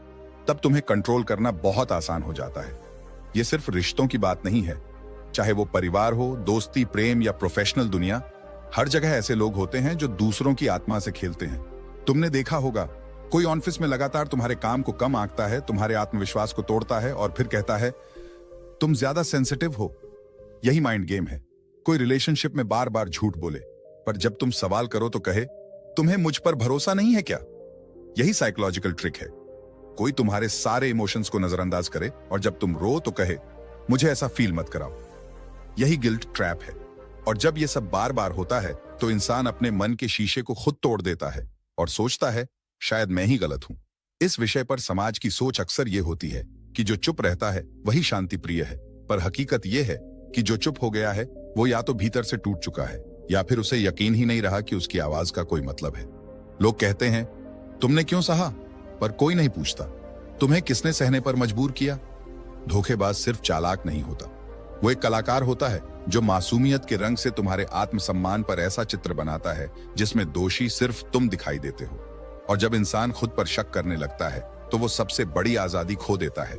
तब तुम्हें कंट्रोल करना बहुत आसान हो जाता है। यह सिर्फ रिश्तों की बात नहीं है, चाहे वो परिवार हो, दोस्ती, प्रेम या प्रोफेशनल दुनिया, हर जगह ऐसे लोग होते हैं जो दूसरों की आत्मा से खेलते हैं। तुमने देखा होगा, कोई ऑफिस में लगातार तुम्हारे काम को कम आंकता है, तुम्हारे आत्मविश्वास को तोड़ता है और फिर कहता है तुम ज्यादा सेंसिटिव हो। यही माइंड गेम है। कोई रिलेशनशिप में बार बार झूठ बोले, पर जब तुम सवाल करो तो कहे तुम्हें मुझ पर भरोसा नहीं है क्या? यही साइकोलॉजिकल ट्रिक है। कोई तुम्हारे सारे इमोशंस को नजरअंदाज करे और जब तुम रो तो कहे मुझे ऐसा फील मत कराओ। यही गिल्ट ट्रैप है। और जब यह सब बार बार होता है तो इंसान अपने मन के शीशे को खुद तोड़ देता है और सोचता है शायद मैं ही गलत हूं। इस विषय पर समाज की सोच अक्सर यह होती है कि जो चुप रहता है वही शांति प्रिय है। पर हकीकत यह है कि जो चुप हो गया है वो या तो भीतर से टूट चुका है या फिर उसे यकीन ही नहीं रहा कि उसकी आवाज का कोई मतलब है। लोग कहते हैं तुमने क्यों सहा, पर कोई नहीं पूछता तुम्हें किसने सहने पर मजबूर किया। धोखेबाज सिर्फ चालाक नहीं होता, वो एक कलाकार होता है जो मासूमियत के रंग से तुम्हारे आत्मसम्मान पर ऐसा चित्र बनाता है जिसमें दोषी सिर्फ तुम दिखाई देते हो। और जब इंसान खुद पर शक करने लगता है तो वो सबसे बड़ी आजादी खो देता है,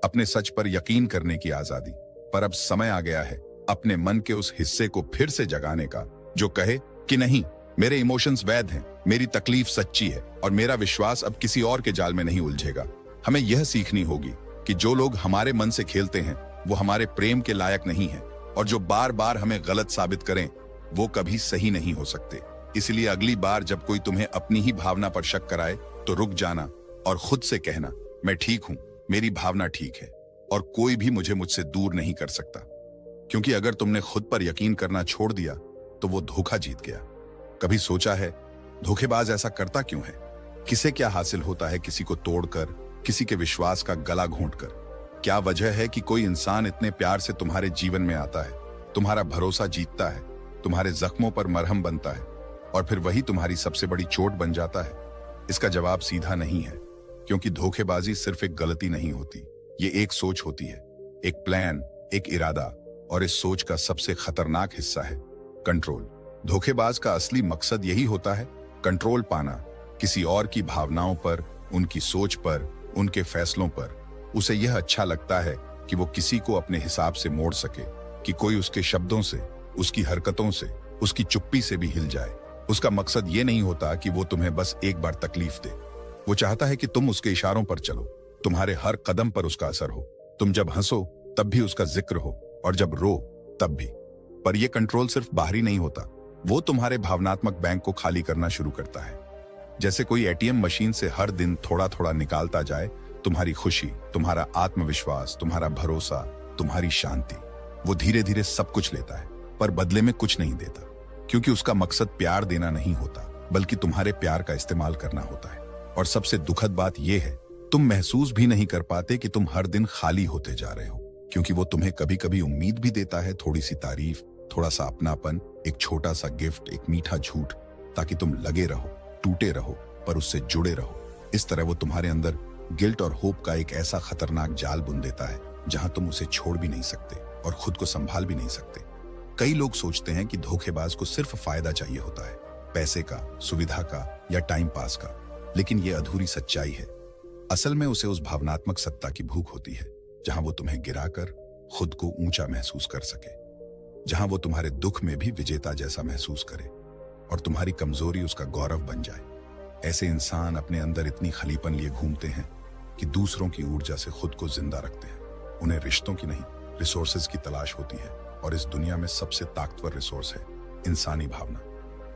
अपने सच पर यकीन करने की आजादी। पर अब समय आ गया है अपने मन के उस हिस्से को फिर से जगाने का जो कहे कि नहीं, मेरे इमोशंस वैध हैं, मेरी तकलीफ सच्ची है और मेरा विश्वास अब किसी और के जाल में नहीं उलझेगा। हमें यह सीखनी होगी कि जो लोग हमारे मन से खेलते हैं वो हमारे प्रेम के लायक नहीं है, और जो बार बार हमें गलत साबित करें वो कभी सही नहीं हो सकते। इसलिए अगली बार जब कोई तुम्हें अपनी ही भावना पर शक कराए तो रुक जाना और खुद से कहना मैं ठीक हूं, मेरी भावना ठीक है और कोई भी मुझसे दूर नहीं कर सकता। क्योंकि अगर तुमने खुद पर यकीन करना छोड़ दिया तो वो धोखा जीत गया। कभी सोचा है धोखेबाज ऐसा करता क्यों है? किसे क्या हासिल होता है किसी को तोड़कर, किसी के विश्वास का गला घोंटकर? क्या वजह है कि कोई इंसान इतने प्यार से तुम्हारे जीवन में आता है, तुम्हारा भरोसा जीतता है, तुम्हारे जख्मों पर मरहम बनता है और फिर वही तुम्हारी सबसे बड़ी चोट बन जाता है? इसका जवाब सीधा नहीं है, क्योंकि धोखेबाजी सिर्फ एक गलती नहीं होती, ये एक सोच होती है, एक प्लान, एक इरादा। और इस सोच का सबसे खतरनाक हिस्सा है कंट्रोल। धोखेबाज का असली मकसद यही होता है, कंट्रोल पाना, किसी और की भावनाओं पर, उनकी सोच पर, उनके फैसलों पर। उसे यह अच्छा लगता है कि वो किसी को अपने हिसाब से मोड़ सके, कि कोई उसके शब्दों से, उसकी हरकतों से, उसकी चुप्पी से भी हिल जाए। उसका मकसद ये नहीं होता कि वो तुम्हें बस एक बार तकलीफ दे। वो चाहता है कि तुम उसके इशारों पर चलो, तुम्हारे हर कदम पर उसका असर हो। तुम जब हंसो तब भी उसका जिक्र हो, और जब रो तब भी। पर यह कंट्रोल सिर्फ बाहरी नहीं होता, वो तुम्हारे भावनात्मक बैंक को खाली करना शुरू करता है। जैसे कोई एटीएम मशीन से हर दिन थोड़ा थोड़ा निकालता जाए, तुम्हारी खुशी, तुम्हारा आत्मविश्वास, तुम्हारा भरोसा, तुम्हारी शांति। वो धीरे धीरे सब कुछ लेता है, पर बदले में कुछ नहीं देता, क्योंकि उसका मकसद प्यार देना नहीं होता, बल्कि तुम्हारे प्यार का इस्तेमाल करना होता है। और सबसे दुखद बात यह है, तुम महसूस भी नहीं कर पाते कि तुम हर दिन खाली होते जा रहे हो, क्योंकि वो तुम्हें कभी कभी उम्मीद भी देता है, थोड़ी सी तारीफ, थोड़ा सा अपनापन, एक छोटा सा गिफ्ट, एक मीठा झूठ, ताकि तुम लगे रहो, टूटे रहो, पर उससे जुड़े रहो। इस तरह वो तुम्हारे अंदर गिल्ट और होप का एक ऐसा खतरनाक जाल बुन देता है, जहां तुम उसे छोड़ भी नहीं सकते और खुद को संभाल भी नहीं सकते। कई लोग सोचते हैं कि धोखेबाज को सिर्फ फायदा चाहिए होता है, पैसे का, सुविधा का या टाइम पास का, लेकिन यह अधूरी सच्चाई है। असल में उसे उस भावनात्मक सत्ता की भूख होती है, जहां वो तुम्हें गिराकर खुद को ऊंचा महसूस कर सके, जहां वो तुम्हारे दुख में भी विजेता जैसा महसूस करे और तुम्हारी कमजोरी उसका गौरव बन जाए। ऐसे इंसान अपने अंदर इतनी खलीपन लिए घूमते हैं कि दूसरों की ऊर्जा से खुद को जिंदा रखते हैं। उन्हें रिश्तों की नहीं, रिसोर्सेज की तलाश होती है, और इस दुनिया में सबसे ताकतवर रिसोर्स है इंसानी भावना।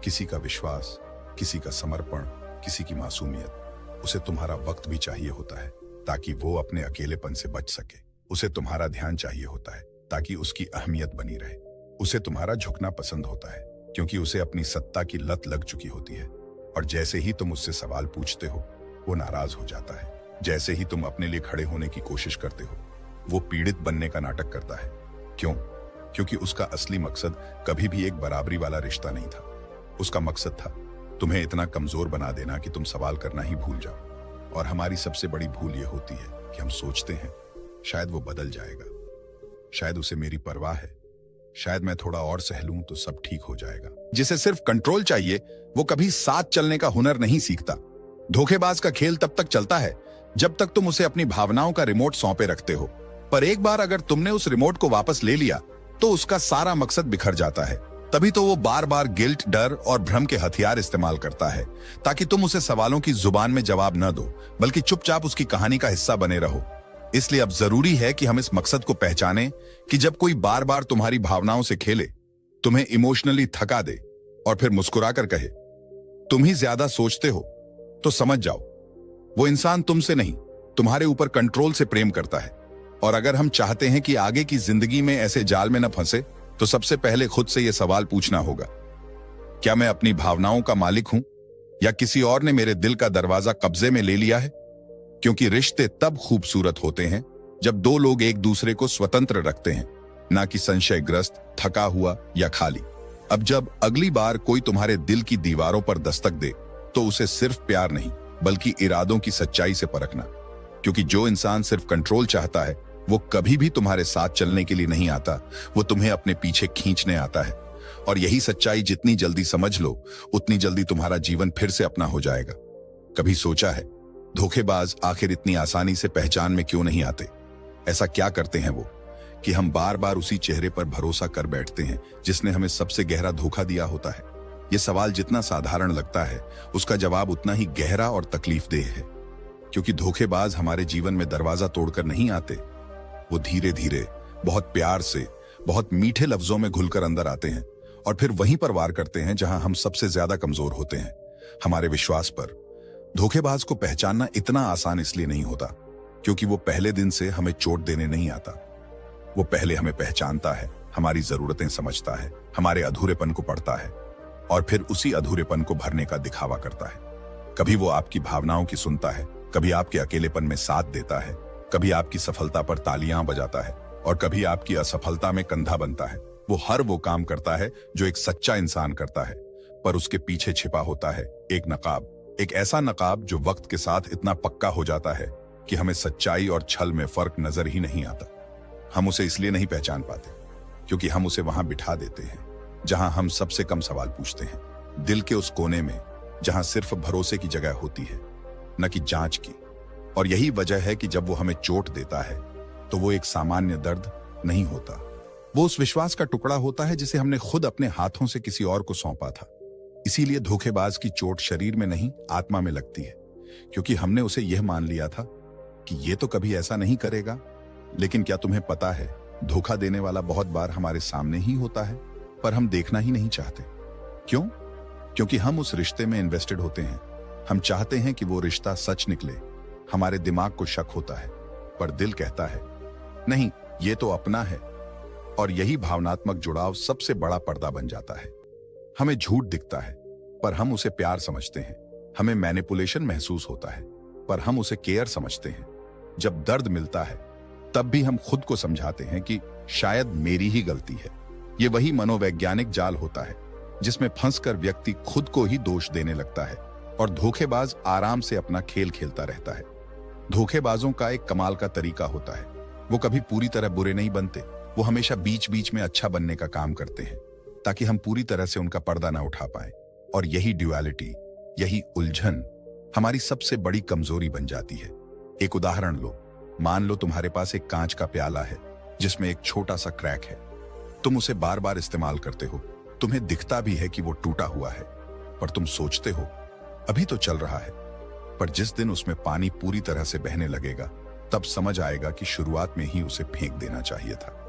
किसी का विश्वास, किसी का समर्पण, किसी की मासूमियत। उसे तुम्हारा वक्त भी चाहिए होता है ताकि वो अपने अकेलेपन से बच सके। उसे तुम्हारा ध्यान चाहिए होता है ताकि उसकी अहमियत बनी रहे। उसे तुम्हारा झुकना पसंद होता है क्योंकि उसे अपनी सत्ता की लत लग चुकी होती है। और जैसे ही तुम उससे सवाल पूछते हो, वो नाराज हो जाता है। जैसे ही तुम अपने लिए खड़े होने की कोशिश करते हो, वो पीड़ित बनने का नाटक करता है। क्यों? क्योंकि उसका असली मकसद कभी भी एक बराबरी वाला रिश्ता नहीं था। उसका मकसद था तुम्हें इतना कमजोर बना देना कि तुम सवाल करना ही भूल जाओ। और हमारी सबसे बड़ी भूल यह होती है कि हम सोचते हैं शायद वो बदल जाएगा, शायद उसे मेरी परवाह है, शायद मैं थोड़ा और सह लूं तो सब ठीक हो जाएगा। जिसे सिर्फ कंट्रोल चाहिए, वो कभी साथ चलने का हुनर नहीं सीखता। धोखेबाज का खेल तब तक चलता है जब तक तुम उसे अपनी भावनाओं का रिमोट सौंपे रखते हो। पर एक बार अगर तुमने उस रिमोट को वापस ले लिया तो उसका सारा मकसद बिखर जाता है। तभी तो वो बार बार गिल्ट, डर और भ्रम के हथियार इस्तेमाल करता है, ताकि तुम उसे सवालों की जुबान में जवाब न दो, बल्कि चुपचाप उसकी कहानी का हिस्सा बने रहो। इसलिए अब जरूरी है कि हम इस मकसद को पहचानें कि जब कोई बार बार तुम्हारी भावनाओं से खेले, तुम्हें इमोशनली थका दे और फिर मुस्कुराकर कहे तुम ही ज्यादा सोचते हो, तो समझ जाओ वो इंसान तुमसे नहीं, तुम्हारे ऊपर कंट्रोल से प्रेम करता है। और अगर हम चाहते हैं कि आगे की जिंदगी में ऐसे जाल में न फंसे, तो सबसे पहले खुद से यह सवाल पूछना होगा, क्या मैं अपनी भावनाओं का मालिक हूं या किसी और ने मेरे दिल का दरवाजा कब्जे में ले लिया है? क्योंकि रिश्ते तब खूबसूरत होते हैं जब दो लोग एक दूसरे को स्वतंत्र रखते हैं, ना कि संशयग्रस्त, थका हुआ या खाली। अब जब अगली बार कोई तुम्हारे दिल की दीवारों पर दस्तक दे, तो उसे सिर्फ प्यार नहीं बल्कि इरादों की सच्चाई से परखना। क्योंकि जो इंसान सिर्फ कंट्रोल चाहता है, वो कभी भी तुम्हारे साथ चलने के लिए नहीं आता, वो तुम्हें अपने पीछे खींचने आता है। और यही सच्चाई जितनी जल्दी समझ लो, उतनी जल्दी तुम्हारा जीवन फिर से अपना हो जाएगा। कभी सोचा है धोखेबाज आखिर इतनी आसानी से पहचान में क्यों नहीं आते? ऐसा क्या करते हैं वो कि हम बार बार उसी चेहरे पर भरोसा कर बैठते हैं जिसने हमें सबसे गहरा धोखा दिया होता है? यह सवाल जितना साधारण लगता है, उसका जवाब उतना ही गहरा और तकलीफदेह है। क्योंकि धोखेबाज हमारे जीवन में दरवाजा तोड़कर नहीं आते, वो धीरे धीरे, बहुत प्यार से, बहुत मीठे लफ्जों में घुलकर अंदर आते हैं और फिर वहीं पर वार करते हैं जहां हम सबसे ज्यादा कमजोर होते हैं, हमारे विश्वास पर। धोखेबाज को पहचानना इतना आसान इसलिए नहीं होता क्योंकि वो पहले दिन से हमें चोट देने नहीं आता। वो पहले हमें पहचानता है, हमारी जरूरतें समझता है, हमारे अधूरेपन को पढ़ता है और फिर उसी अधूरेपन को भरने का दिखावा करता है। कभी वो आपकी भावनाओं की सुनता है, कभी आपके अकेलेपन में साथ देता है, कभी आपकी सफलता पर तालियां बजाता है और कभी आपकी असफलता में कंधा बनता है। वो हर वो काम करता है जो एक सच्चा इंसान करता है, पर उसके पीछे छिपा होता है एक नकाब, एक ऐसा नकाब जो वक्त के साथ इतना पक्का हो जाता है कि हमें सच्चाई और छल में फर्क नजर ही नहीं आता। हम उसे इसलिए नहीं पहचान पाते क्योंकि हम उसे वहां बिठा देते हैं जहां हम सबसे कम सवाल पूछते हैं, दिल के उस कोने में जहां सिर्फ भरोसे की जगह होती है। न कि जांच की। और यही वजह है कि जब वो हमें चोट देता है तो वो एक सामान्य दर्द नहीं होता, वो उस विश्वास का टुकड़ा होता है जिसे हमने खुद अपने हाथों से किसी और को सौंपा था। इसीलिए धोखेबाज की चोट शरीर में नहीं, आत्मा में लगती है, क्योंकि हमने उसे यह मान लिया था कि ये तो कभी ऐसा नहीं करेगा। लेकिन क्या तुम्हें पता है, धोखा देने वाला बहुत बार हमारे सामने ही होता है, पर हम देखना ही नहीं चाहते। क्यों? क्योंकि हम उस रिश्ते में इन्वेस्टेड होते हैं। हम चाहते हैं कि वो रिश्ता सच निकले। हमारे दिमाग को शक होता है, पर दिल कहता है नहीं, ये तो अपना है। और यही भावनात्मक जुड़ाव सबसे बड़ा पर्दा बन जाता है। हमें झूठ दिखता है, पर हम उसे प्यार समझते हैं। हमें मैनिपुलेशन महसूस होता है, पर हम उसे केयर समझते हैं। जब दर्द मिलता है, तब भी हम खुद को समझाते हैं कि शायद मेरी ही गलती है। ये वही मनोवैज्ञानिक जाल होता है जिसमें फंसकर व्यक्ति खुद को ही दोष देने लगता है और धोखेबाज आराम से अपना खेल खेलता रहता है। धोखेबाजों का एक कमाल का तरीका होता है, वो कभी पूरी तरह बुरे नहीं बनते। वो हमेशा बीच बीच में अच्छा बनने का काम करते हैं ताकि हम पूरी तरह से उनका पर्दा ना उठा पाए। और यही ड्युअलिटी, यही उलझन हमारी सबसे बड़ी कमजोरी बन जाती है। एक उदाहरण लो। मान लो तुम्हारे पास एक कांच का प्याला है जिसमें एक छोटा सा क्रैक है। तुम उसे बार बार इस्तेमाल करते हो। तुम्हें दिखता भी है कि वो टूटा हुआ है, पर तुम सोचते हो अभी तो चल रहा है। पर जिस दिन उसमें पानी पूरी तरह से बहने लगेगा, तब समझ आएगा कि शुरुआत में ही उसे फेंक देना चाहिए था।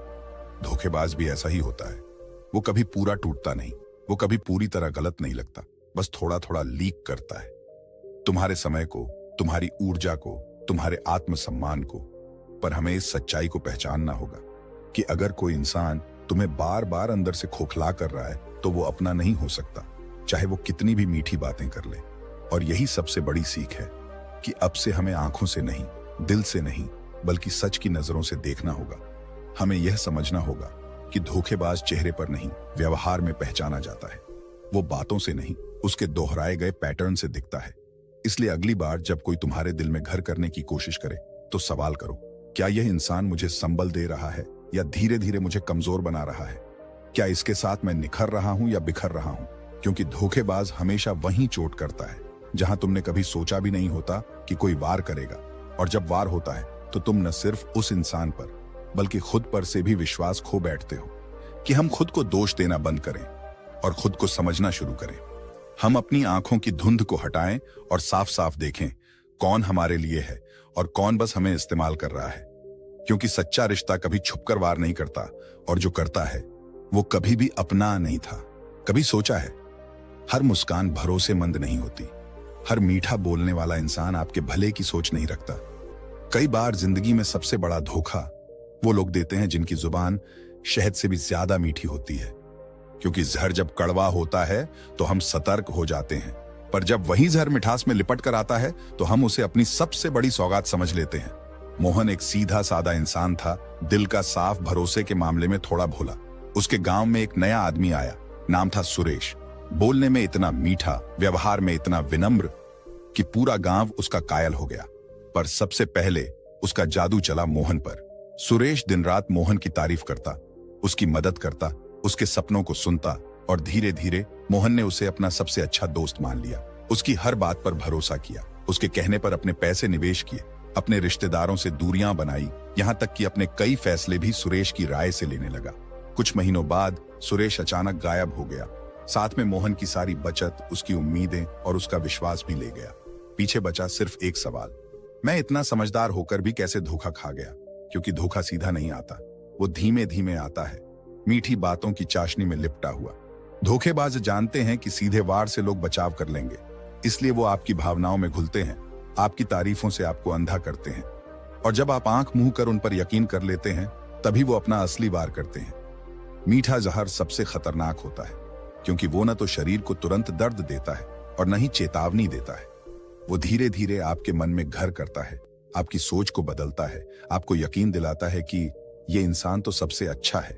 धोखेबाज भी ऐसा ही होता है। वो कभी पूरा टूटता नहीं, वो कभी पूरी तरह गलत नहीं लगता, बस थोड़ा थोड़ा लीक करता है। तुम्हारे समय को, तुम्हारी ऊर्जा को, तुम्हारे आत्मसम्मान को। पर हमें इस सच्चाई को पहचानना होगा कि अगर कोई इंसान तुम्हें बार बार अंदर से खोखला कर रहा है, तो वो अपना नहीं हो सकता, चाहे वो कितनी भी मीठी बातें कर ले। और यही सबसे बड़ी सीख है कि अब से हमें आंखों से नहीं, दिल से नहीं, बल्कि सच की नजरों से देखना होगा। हमें यह समझना होगा कि धोखेबाज चेहरे पर नहीं, व्यवहार में पहचाना जाता है। वो बातों से नहीं, उसके दोहराए गए पैटर्न से दिखता है। इसलिए अगली बार जब कोई तुम्हारे दिल में घर करने की कोशिश करे, तो सवाल करो, क्या यह इंसान मुझे संबल दे रहा है या धीरे धीरे मुझे कमजोर बना रहा है? क्या इसके साथ मैं निखर रहा हूं या बिखर रहा हूं? क्योंकि धोखेबाज हमेशा वहीं चोट करता है जहां तुमने कभी सोचा भी नहीं होता कि कोई वार करेगा। और जब वार होता है तो तुम न सिर्फ उस इंसान पर, बल्कि खुद पर से भी विश्वास खो बैठते हो। कि हम खुद को दोष देना बंद करें और खुद को समझना शुरू करें। हम अपनी आंखों की धुंध को हटाएं और साफ साफ देखें कौन हमारे लिए है और कौन बस हमें इस्तेमाल कर रहा है। क्योंकि सच्चा रिश्ता कभी छुपकर वार नहीं करता, और जो करता है वो कभी भी अपना नहीं था। कभी सोचा है, हर मुस्कान भरोसेमंद नहीं होती। हर मीठा बोलने वाला इंसान आपके भले की सोच नहीं रखता। कई बार जिंदगी में सबसे बड़ा धोखा वो लोग देते हैं जिनकी जुबान शहद से भी ज्यादा मीठी होती है। क्योंकि जहर जब कड़वा होता है तो हम सतर्क हो जाते हैं, पर जब वही जहर मिठास में लिपट कर आता है तो हम उसे अपनी सबसे बड़ी सौगात समझ लेते हैं। मोहन एक सीधा सादा इंसान था, दिल का साफ, भरोसे के मामले में थोड़ा भोला। उसके गांव में एक नया आदमी आया, नाम था सुरेश। बोलने में इतना मीठा, व्यवहार में इतना विनम्र कि पूरा गांव उसका कायल हो गया। पर सबसे पहले उसका जादू चला मोहन पर। सुरेश दिन रात मोहन की तारीफ करता, उसकी मदद करता, उसके सपनों को सुनता, और धीरे धीरे मोहन ने उसे अपना सबसे अच्छा दोस्त मान लिया। उसकी हर बात पर भरोसा किया, उसके कहने पर अपने पैसे निवेश किए, अपने रिश्तेदारों से दूरियां बनाई, यहां तक कि अपने कई फैसले भी सुरेश की राय से लेने लगा। कुछ महीनों बाद सुरेश अचानक गायब हो गया। साथ में मोहन की सारी बचत, उसकी उम्मीदें और उसका विश्वास भी ले गया। पीछे बचा सिर्फ एक सवाल, मैं इतना समझदार होकर भी कैसे धोखा खा गया? क्योंकि धोखा सीधा नहीं आता, वो धीमे धीमे आता है, मीठी बातों की चाशनी में लिपटा हुआ। धोखेबाज जानते हैं कि सीधे वार से लोग बचाव कर लेंगे, इसलिए वो आपकी भावनाओं में घुलते हैं, आपकी तारीफों से आपको अंधा करते हैं। और जब आप आंख मूंद कर उन पर यकीन कर लेते हैं, तभी वो अपना असली वार करते हैं। मीठा जहर सबसे खतरनाक होता है, क्योंकि वो न तो शरीर को तुरंत दर्द देता है और न ही चेतावनी देता है। वो धीरे धीरे आपके मन में घर करता है, आपकी सोच को बदलता है, आपको यकीन दिलाता है कि ये इंसान तो सबसे अच्छा है।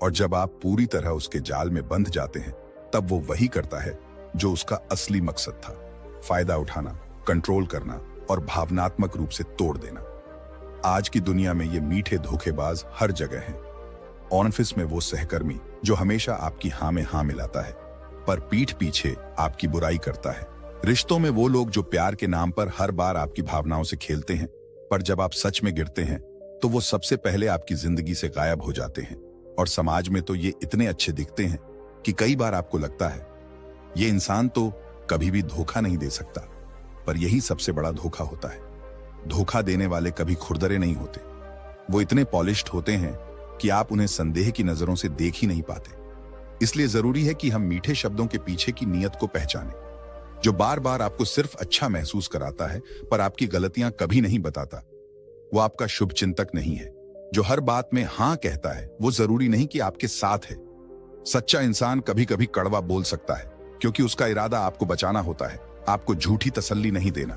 और जब आप पूरी तरह उसके जाल में बंध जाते हैं, तब वो वही करता है जो उसका असली मकसद था, फायदा उठाना, कंट्रोल करना और भावनात्मक रूप से तोड़ देना। आज की दुनिया में ये मीठे धोखेबाज हर जगह हैं। ऑफिस में वो सहकर्मी जो हमेशा आपकी हाँ में हाँ मिलाता है, पर पीठ पीछे आपकी बुराई करता है। रिश्तों में वो लोग जो प्यार के नाम पर हर बार आपकी भावनाओं से खेलते हैं, पर जब आप सच में गिरते हैं तो वो सबसे पहले आपकी जिंदगी से गायब हो जाते हैं। और समाज में तो ये इतने अच्छे दिखते हैं कि कई बार आपको लगता है ये इंसान तो कभी भी धोखा नहीं दे सकता। पर यही सबसे बड़ा धोखा होता है। धोखा देने वाले कभी खुरदरे नहीं होते। वो इतने पॉलिश्ड होते हैं कि आप उन्हें संदेह की नजरों से देख ही नहीं पाते। इसलिए जरूरी है कि हम मीठे शब्दों के पीछे की नीयत को पहचानें, जो बार बार आपको सिर्फ अच्छा महसूस कराता है पर आपकी गलतियां कभी नहीं बताता। वो आपका शुभ चिंतक नहीं है जो हर बात में हां कहता है। वो जरूरी नहीं कि आपके साथ है। सच्चा इंसान कभी कभी कड़वा बोल सकता है क्योंकि उसका इरादा आपको बचाना होता है, आपको झूठी तसल्ली नहीं देना।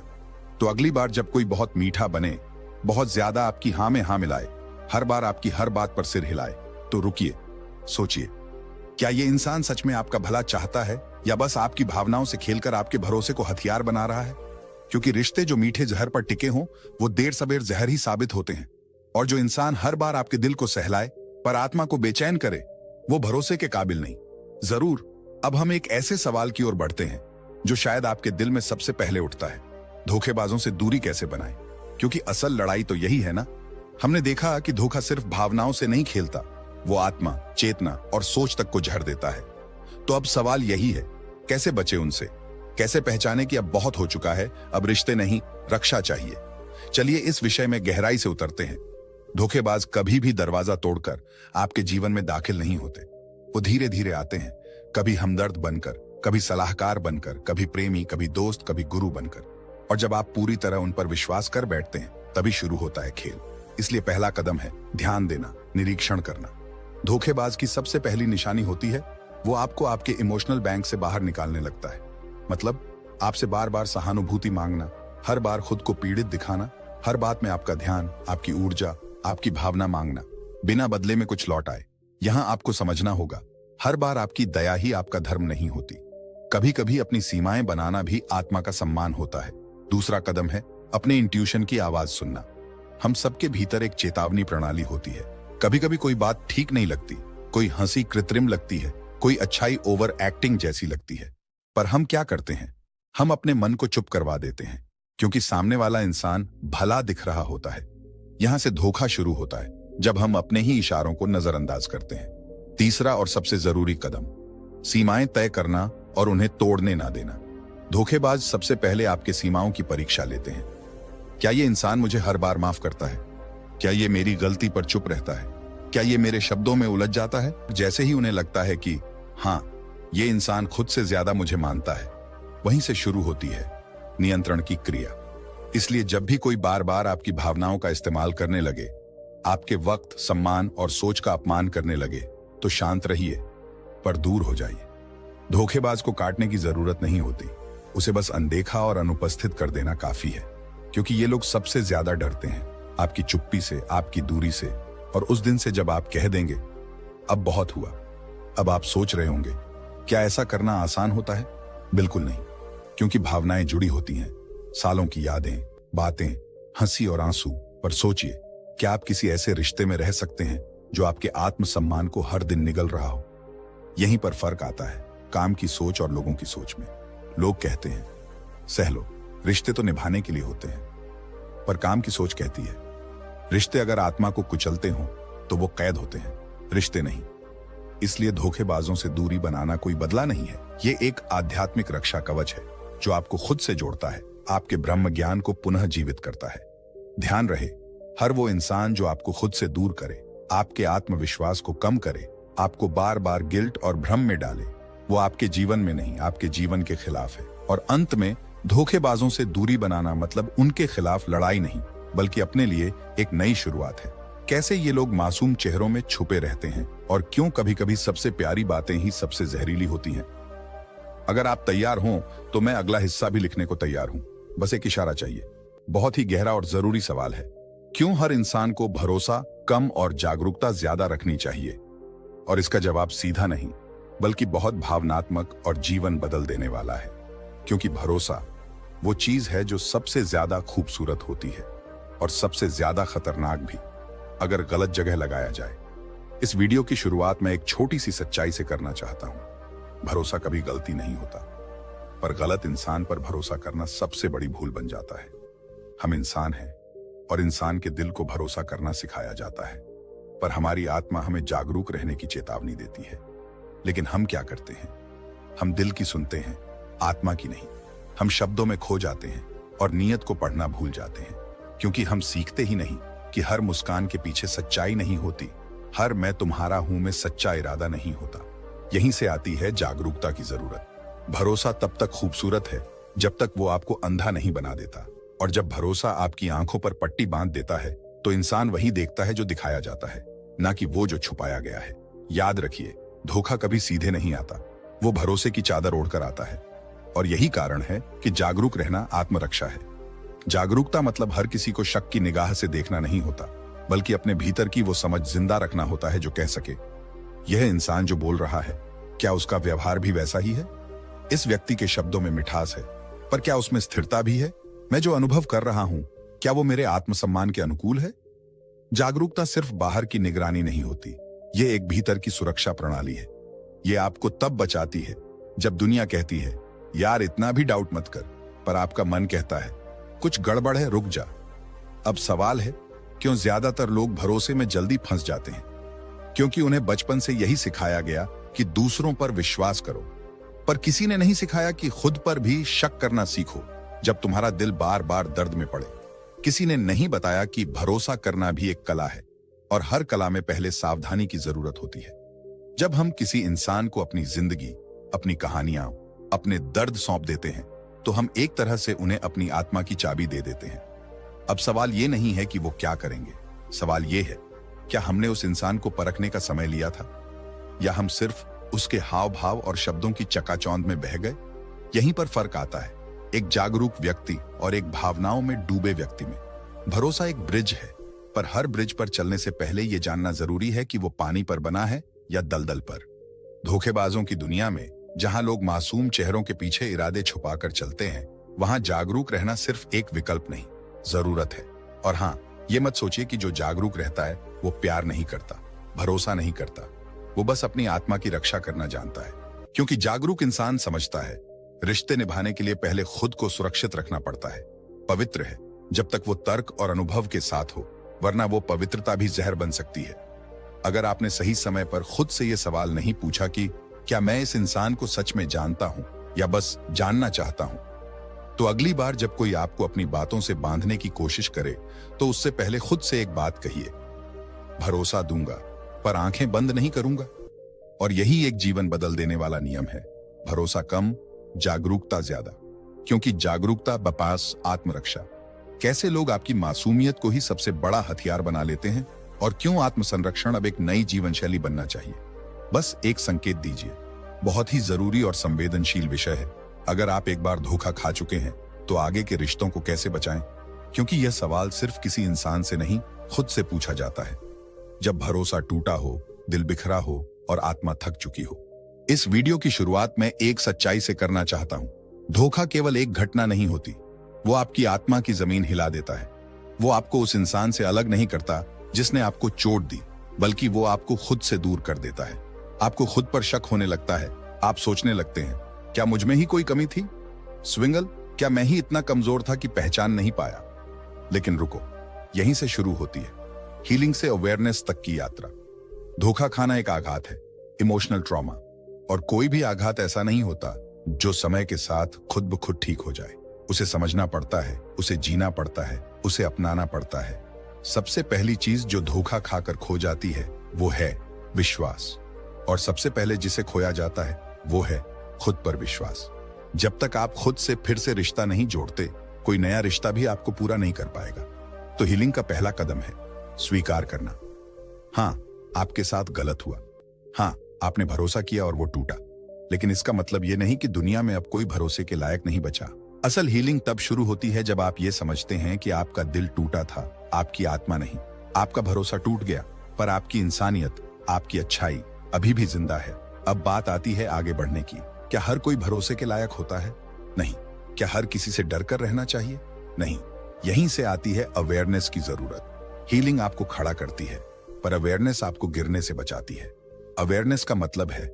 तो अगली बार जब कोई बहुत मीठा बने, बहुत ज्यादा आपकी हां में हां मिलाए, हर बार आपकी हर बात पर सिर हिलाए, तो रुकिए, सोचिए, क्या ये इंसान सच में आपका भला चाहता है या बस आपकी भावनाओं से खेलकर आपके भरोसे को हथियार बना रहा है? क्योंकि रिश्ते जो मीठे जहर पर टिके हों वो देर सबेर जहर ही साबित होते हैं। और जो इंसान हर बार आपके दिल को सहलाए पर आत्मा को बेचैन करे, वो भरोसे के काबिल नहीं। जरूर अब हम एक ऐसे सवाल की ओर बढ़ते हैं जो शायद आपके दिल में सबसे पहले उठता है, धोखेबाजों से दूरी कैसे बनाएं? क्योंकि असल लड़ाई तो यही है ना। हमने देखा कि धोखा सिर्फ भावनाओं से नहीं खेलता, वो आत्मा, चेतना और सोच तक को झड़ देता है। तो अब सवाल यही है, कैसे बचे उनसे? कैसे पहचाने कि अब बहुत हो चुका है, अब रिश्ते नहीं रक्षा चाहिए? चलिए इस विषय में गहराई से उतरते हैं। धोखेबाज कभी भी दरवाजा तोड़कर आपके जीवन में दाखिल नहीं होते। वो धीरे धीरे आते हैं, कभी हमदर्द बनकर, कभी सलाहकार बनकर, कभी प्रेमी, कभी दोस्त, कभी गुरु बनकर। और जब आप पूरी तरह उन पर विश्वास कर बैठते हैं तभी शुरू होता है खेल। इसलिए पहला कदम है ध्यान देना, निरीक्षण करना। धोखेबाज की सबसे पहली निशानी होती है वो आपको आपके इमोशनल बैंक से बाहर निकालने लगता है। मतलब आपसे बार बार सहानुभूति मांगना, हर बार खुद को पीड़ित दिखाना, हर बात में आपका ध्यान, आपकी ऊर्जा, आपकी भावना मांगना, बिना बदले में कुछ लौट आए। यहां आपको समझना होगा, हर बार आपकी दया ही आपका धर्म नहीं होती। कभी कभी अपनी सीमाएं बनाना भी आत्मा का सम्मान होता है। दूसरा कदम है अपने इंट्यूशन की आवाज सुनना। हम सबके भीतर एक चेतावनी प्रणाली होती है। कभी कभी कोई बात ठीक नहीं लगती, कोई हंसी कृत्रिम लगती है, कोई अच्छाई ओवर एक्टिंग जैसी लगती है। पर हम क्या करते हैं? हम अपने मन को चुप करवा देते हैं क्योंकि सामने वाला इंसान भला दिख रहा होता है। यहां से धोखा शुरू होता है, जब हम अपने ही इशारों को नजरअंदाज करते हैं। तीसरा और सबसे जरूरी कदम, सीमाएं तय करना और उन्हें तोड़ने ना देना। धोखेबाज सबसे पहले आपके सीमाओं की परीक्षा लेते हैं। क्या ये इंसान मुझे हर बार माफ करता है? क्या ये मेरी गलती पर चुप रहता है? क्या ये मेरे शब्दों में उलझ जाता है? जैसे ही उन्हें लगता है कि हाँ, ये इंसान खुद से ज्यादा मुझे मानता है, वहीं से शुरू होती है नियंत्रण की क्रिया। इसलिए जब भी कोई बार बार आपकी भावनाओं का इस्तेमाल करने लगे, आपके वक्त, सम्मान और सोच का अपमान करने लगे, तो शांत रहिए पर दूर हो जाइए। धोखेबाज को काटने की जरूरत नहीं होती, उसे बस अनदेखा और अनुपस्थित कर देना काफी है। क्योंकि ये लोग सबसे ज्यादा डरते हैं आपकी चुप्पी से, आपकी दूरी से, और उस दिन से जब आप कह देंगे अब बहुत हुआ। अब आप सोच रहे होंगे, क्या ऐसा करना आसान होता है? बिल्कुल नहीं, क्योंकि भावनाएं जुड़ी होती हैं, सालों की यादें, बातें, हंसी और आंसू। पर सोचिए, क्या आप किसी ऐसे रिश्ते में रह सकते हैं जो आपके आत्मसम्मान को हर दिन निगल रहा हो? यहीं पर फर्क आता है काम की सोच और लोगों की सोच में। लोग कहते हैं सह लो, रिश्ते तो निभाने के लिए होते हैं, पर काम की सोच कहती है रिश्ते अगर आत्मा को कुचलते हों तो वो कैद होते हैं, रिश्ते नहीं। इसलिए धोखेबाजों से दूरी बनाना कोई बदला नहीं है, ये एक आध्यात्मिक रक्षा कवच है जो आपको खुद से जोड़ता है, आपके ब्रह्म ज्ञान को पुनः जीवित करता है। ध्यान रहे, हर वो इंसान जो आपको खुद से दूर करे, आपके आत्मविश्वास को कम करे, आपको बार बार गिल्ट और भ्रम में डाले, वो आपके जीवन में नहीं, आपके जीवन के खिलाफ है। और अंत में धोखेबाजों से दूरी बनाना मतलब उनके खिलाफ लड़ाई नहीं, बल्कि अपने लिए एक नई शुरुआत है। कैसे ये लोग मासूम चेहरों में छुपे रहते हैं और क्यों कभी कभी सबसे प्यारी बातें ही सबसे जहरीली होती हैं। अगर आप तैयार हों तो मैं अगला हिस्सा भी लिखने को तैयार हूं, बस एक इशारा चाहिए। बहुत ही गहरा और जरूरी सवाल है, क्यों हर इंसान को भरोसा कम और जागरूकता ज्यादा रखनी चाहिए? और इसका जवाब सीधा नहीं, बल्कि बहुत भावनात्मक और जीवन बदल देने वाला है। क्योंकि भरोसा वो चीज है जो सबसे ज्यादा खूबसूरत होती है और सबसे ज्यादा खतरनाक भी, अगर गलत जगह लगाया जाए। इस वीडियो की शुरुआत में एक छोटी सी सच्चाई से करना चाहता हूं। भरोसा कभी गलती नहीं होता, पर गलत इंसान पर भरोसा करना सबसे बड़ी भूल बन जाता है। हम इंसान हैं और इंसान के दिल को भरोसा करना सिखाया जाता है, पर हमारी आत्मा हमें जागरूक रहने की चेतावनी देती है। लेकिन हम क्या करते हैं? हम दिल की सुनते हैं, आत्मा की नहीं। हम शब्दों में खो जाते हैं और नीयत को पढ़ना भूल जाते हैं, क्योंकि हम सीखते ही नहीं कि हर मुस्कान के पीछे सच्चाई नहीं होती, हर मैं तुम्हारा हूं में सच्चा इरादा नहीं होता। यहीं से आती है जागरूकता की जरूरत। भरोसा तब तक खूबसूरत है जब तक वो आपको अंधा नहीं बना देता, और जब भरोसा आपकी आंखों पर पट्टी बांध देता है तो इंसान वही देखता है जो दिखाया जाता है, ना कि वो जो छुपाया गया है। याद रखिए, धोखा कभी सीधे नहीं आता, वो भरोसे की चादर ओढ़कर आता है। और यही कारण है कि जागरूक रहना आत्मरक्षा है। जागरूकता मतलब हर किसी को शक की निगाह से देखना नहीं होता, बल्कि अपने भीतर की वो समझ जिंदा रखना होता है जो कह सके, यह इंसान जो बोल रहा है, क्या उसका व्यवहार भी वैसा ही है? इस व्यक्ति के शब्दों में मिठास है, पर क्या उसमें स्थिरता भी है? मैं जो अनुभव कर रहा हूं, क्या वो मेरे आत्मसम्मान के अनुकूल है? जागरूकता सिर्फ बाहर की निगरानी नहीं होती, ये एक भीतर की सुरक्षा प्रणाली है। ये आपको तब बचाती है जब दुनिया कहती है, यार इतना भी डाउट मत कर, पर आपका मन कहता है, कुछ गड़बड़ है, रुक जा। अब सवाल है, क्यों ज्यादातर लोग भरोसे में जल्दी फंस जाते हैं? क्योंकि उन्हें बचपन से यही सिखाया गया कि दूसरों पर विश्वास करो, पर किसी ने नहीं सिखाया कि खुद पर भी शक करना सीखो जब तुम्हारा दिल बार बार दर्द में पड़े। किसी ने नहीं बताया कि भरोसा करना भी एक कला है, और हर कला में पहले सावधानी की जरूरत होती है। जब हम किसी इंसान को अपनी जिंदगी, अपनी कहानियां, अपने दर्द सौंप देते हैं, तो हम एक तरह से उन्हें अपनी आत्मा की चाबी दे देते हैं। अब सवाल ये नहीं है कि वो क्या करेंगे, सवाल ये है, क्या हमने उस इंसान को परखने का समय लिया था, या हम सिर्फ उसके हाव भाव और शब्दों की चकाचौंध में बह गए? यहीं पर फर्क आता है, एक जागरूक व्यक्ति और एक भावनाओं में डूबे व्यक्ति में। भरोसा एक ब्रिज है, पर हर ब्रिज पर चलने से पहले यह जानना जरूरी है कि वो पानी पर बना है या दलदल पर। धोखेबाजों की दुनिया में, जहां लोग मासूम चेहरों के पीछे इरादे छुपाकर चलते हैं, वहां जागरूक रहना सिर्फ एक विकल्प नहीं, जरूरत है। और हां, ये मत सोचिए कि जो जागरूक रहता है वो प्यार नहीं करता, भरोसा नहीं करता, वो बस अपनी आत्मा की रक्षा करना जानता है। क्योंकि जागरूक इंसान समझता है, रिश्ते निभाने के लिए पहले खुद को सुरक्षित रखना पड़ता है। पवित्र है जब तक वो तर्क और अनुभव के साथ हो, वरना वो पवित्रता भी जहर बन सकती है। अगर आपने सही समय पर खुद से ये सवाल नहीं पूछा कि क्या मैं इस इंसान को सच में जानता हूं या बस जानना चाहता हूं, तो अगली बार जब कोई आपको अपनी बातों से बांधने की कोशिश करे, तो उससे पहले खुद से एक बात कहिए, भरोसा दूंगा पर आंखें बंद नहीं करूंगा। और यही एक जीवन बदल देने वाला नियम है। भरोसा कम, जागरूकता ज्यादा, क्योंकि जागरूकता बपास आत्मरक्षा। कैसे लोग आपकी मासूमियत को ही सबसे बड़ा हथियार बना लेते हैं, और क्यों आत्मसंरक्षण अब एक नई जीवन शैली बनना चाहिए। बस एक संकेत दीजिए, बहुत ही जरूरी और संवेदनशील विषय है। अगर आप एक बार धोखा खा चुके हैं, तो आगे के रिश्तों को कैसे बचाएं? क्योंकि यह सवाल सिर्फ किसी इंसान से नहीं, खुद से पूछा जाता है। जब भरोसा टूटा हो, दिल बिखरा हो और आत्मा थक चुकी हो। इस वीडियो की शुरुआत मैं एक सच्चाई से करना चाहता हूं। धोखा केवल एक घटना नहीं होती, वो आपकी आत्मा की जमीन हिला देता है। वो आपको उस इंसान से अलग नहीं करता जिसने आपको चोट दी, बल्कि वो आपको खुद से दूर कर देता है। आपको खुद पर शक होने लगता है। आप सोचने लगते हैं, क्या मुझ में ही कोई कमी थी? स्विंगल, क्या मैं ही इतना कमजोर था कि पहचान नहीं पाया? लेकिन रुको, यहीं से शुरू होती है हीलिंग से अवेयरनेस तक की यात्रा। धोखा खाना एक आघात है, इमोशनल ट्रॉमा, और कोई भी आघात ऐसा नहीं होता जो समय के साथ खुद ब खुद ठीक हो जाए। उसे समझना पड़ता है, उसे जीना पड़ता है, उसे अपनाना पड़ता है। सबसे पहली चीज जो धोखा खाकर खो जाती है वो है विश्वास, और सबसे पहले जिसे खोया जाता है वो है खुद पर विश्वास। जब तक आप खुद से फिर से रिश्ता नहीं जोड़ते, कोई नया रिश्ता भी आपको पूरा नहीं कर पाएगा। तो हीलिंग का पहला कदम है स्वीकार करना। हाँ, आपके साथ गलत हुआ। हाँ, आपने भरोसा किया और वो टूटा, लेकिन इसका मतलब ये नहीं कि दुनिया में अब कोई भरोसे के लायक नहीं बचा। असल हीलिंग तब शुरू होती है जब आप ये समझते हैं कि आपका दिल टूटा था, आपकी आत्मा नहीं। आपका भरोसा टूट गया, पर आपकी इंसानियत, आपकी अच्छाई अभी भी जिंदा है। अब बात आती है आगे बढ़ने की। क्या हर कोई भरोसे के लायक होता है? नहीं। क्या हर किसी से डर कर रहना चाहिए? नहीं। यहीं से आती है अवेयरनेस की जरूरत। हीलिंग आपको खड़ा करती है, पर अवेयरनेस आपको गिरने से बचाती है। अवेयरनेस का मतलब है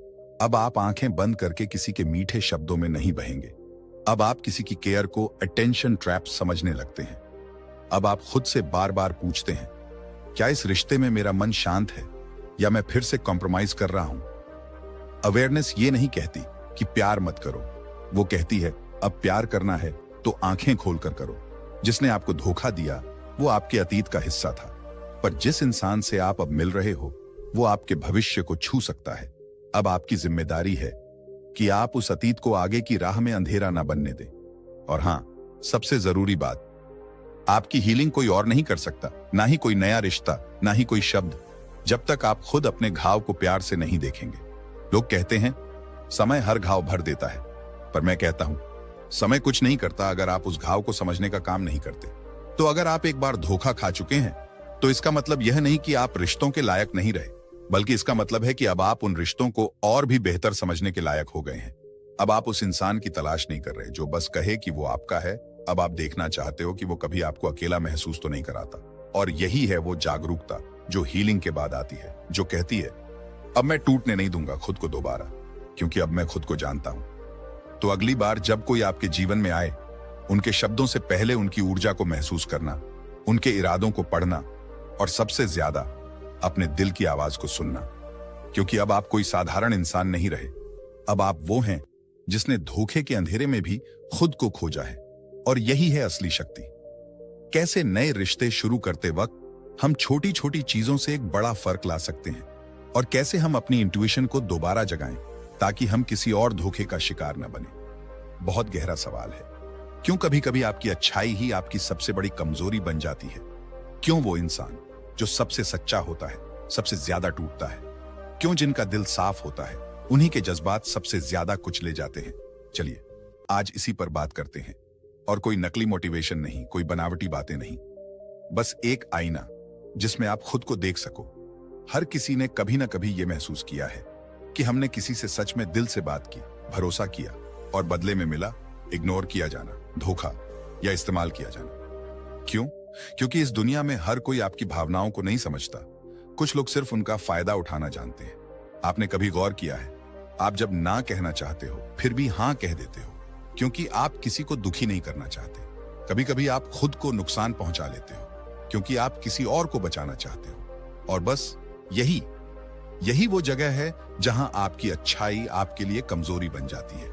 अब आप आंखें बंद करके किसी के मीठे शब्दों में नहीं बहेंगे, अब आप किसी की केयर को अटेंशन ट्रैप समझने लगते हैं। अब आप खुद से बार बार पूछते हैं, क्या इस रिश्ते में मेरा मन शांत है या मैं फिर से कॉम्प्रोमाइज कर रहा हूं? अवेयरनेस ये नहीं कहती कि प्यार मत करो, वो कहती है अब प्यार करना है तो आंखें खोलकर करो। जिसने आपको धोखा दिया वो आपके अतीत का हिस्सा था, पर जिस इंसान से आप अब मिल रहे हो वो आपके भविष्य को छू सकता है। अब आपकी जिम्मेदारी है कि आप उस अतीत को आगे की राह में अंधेरा ना बनने दें। और हां, सबसे जरूरी बात, आपकी हीलिंग कोई और नहीं कर सकता, ना ही कोई नया रिश्ता, ना ही कोई शब्द, जब तक आप खुद अपने घाव को प्यार से नहीं देखेंगे। लोग कहते हैं समय हर घाव भर देता है, पर मैं कहता हूं समय कुछ नहीं करता अगर आप उस घाव को समझने का काम नहीं करते। तो अगर आप एक बार धोखा खा चुके हैं तो इसका मतलब यह नहीं कि आप रिश्तों के लायक नहीं रहे, बल्कि इसका मतलब है कि अब आप उन रिश्तों को और भी बेहतर समझने के लायक हो गए हैं। अब आप उस इंसान की तलाश नहीं कर रहे जो बस कहे कि वो आपका है। अब आप देखना चाहते हो कि वो कभी आपको अकेला महसूस तो नहीं कराता। और यही है वो जागरूकता जो हीलिंग के बाद आती है, जो कहती है अब मैं टूटने नहीं दूंगा खुद को दोबारा, क्योंकि अब मैं खुद को जानता हूं। तो अगली बार जब कोई आपके जीवन में आए, उनके शब्दों से पहले उनकी ऊर्जा को महसूस करना, उनके इरादों को पढ़ना और सबसे ज्यादा अपने दिल की आवाज को सुनना, क्योंकि अब आप कोई साधारण इंसान नहीं रहे। अब आप वो हैं जिसने धोखे के अंधेरे में भी खुद को खोजा है। और यही है असली शक्ति। कैसे नए रिश्ते शुरू करते वक्त हम छोटी छोटी चीजों से एक बड़ा फर्क ला सकते हैं, और कैसे हम अपनी इंट्यूशन को दोबारा जगाएं ताकि हम किसी और धोखे का शिकार न बने। बहुत गहरा सवाल है, क्यों कभी कभी आपकी अच्छाई ही आपकी सबसे बड़ी कमजोरी बन जाती है? क्यों वो इंसान जो सबसे सच्चा होता है सबसे ज्यादा टूटता है? क्यों जिनका दिल साफ होता है उन्हीं के जज्बात सबसे ज्यादा कुचले जाते हैं? चलिए आज इसी पर बात करते हैं। और कोई नकली मोटिवेशन नहीं, कोई बनावटी बातें नहीं, बस एक आईना जिसमें आप खुद को देख सको। हर किसी ने कभी ना कभी यह महसूस किया है कि हमने किसी से सच में दिल से बात की, भरोसा किया, और बदले में मिला इग्नोर किया जाना, धोखा या इस्तेमाल किया जाना। क्यों? क्योंकि इस दुनिया में हर कोई आपकी भावनाओं को नहीं समझता। कुछ लोग सिर्फ उनका फायदा उठाना जानते हैं। आपने कभी गौर किया है, आप जब ना कहना चाहते हो फिर भी हां कह देते हो, क्योंकि आप किसी को दुखी नहीं करना चाहते। कभी कभी आप खुद को नुकसान पहुंचा लेते हो क्योंकि आप किसी और को बचाना चाहते हो। और बस यही वो जगह है जहां आपकी अच्छाई आपके लिए कमजोरी बन जाती है।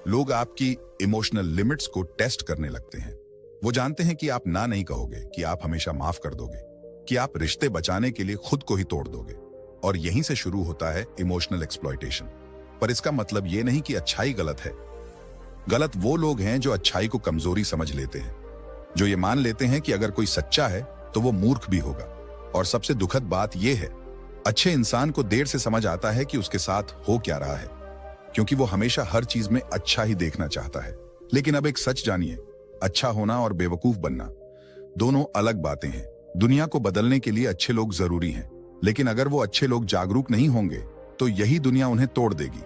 लोग आपकी इमोशनल लिमिट्स को टेस्ट करने लगते हैं। वो जानते हैं कि आप ना नहीं कहोगे, कि आप हमेशा माफ कर दोगे, कि आप रिश्ते बचाने के लिए खुद को ही तोड़ दोगे। और यहीं से शुरू होता है इमोशनल एक्सप्लॉयटेशन। पर इसका मतलब ये नहीं कि अच्छाई गलत है। गलत वो लोग हैं जो अच्छाई को कमजोरी समझ लेते हैं, जो ये मान लेते हैं कि अगर कोई सच्चा है तो वो मूर्ख भी होगा। और सबसे दुखद बात यह है, अच्छे इंसान को देर से समझ आता है कि उसके साथ हो क्या रहा है, क्योंकि वो हमेशा हर चीज में अच्छा ही देखना चाहता है। लेकिन अब एक सच जानिए, अच्छा होना और बेवकूफ बनना दोनों अलग बातें हैं। दुनिया को बदलने के लिए अच्छे लोग जरूरी हैं, लेकिन अगर वो अच्छे लोग जागरूक नहीं होंगे तो यही दुनिया उन्हें तोड़ देगी।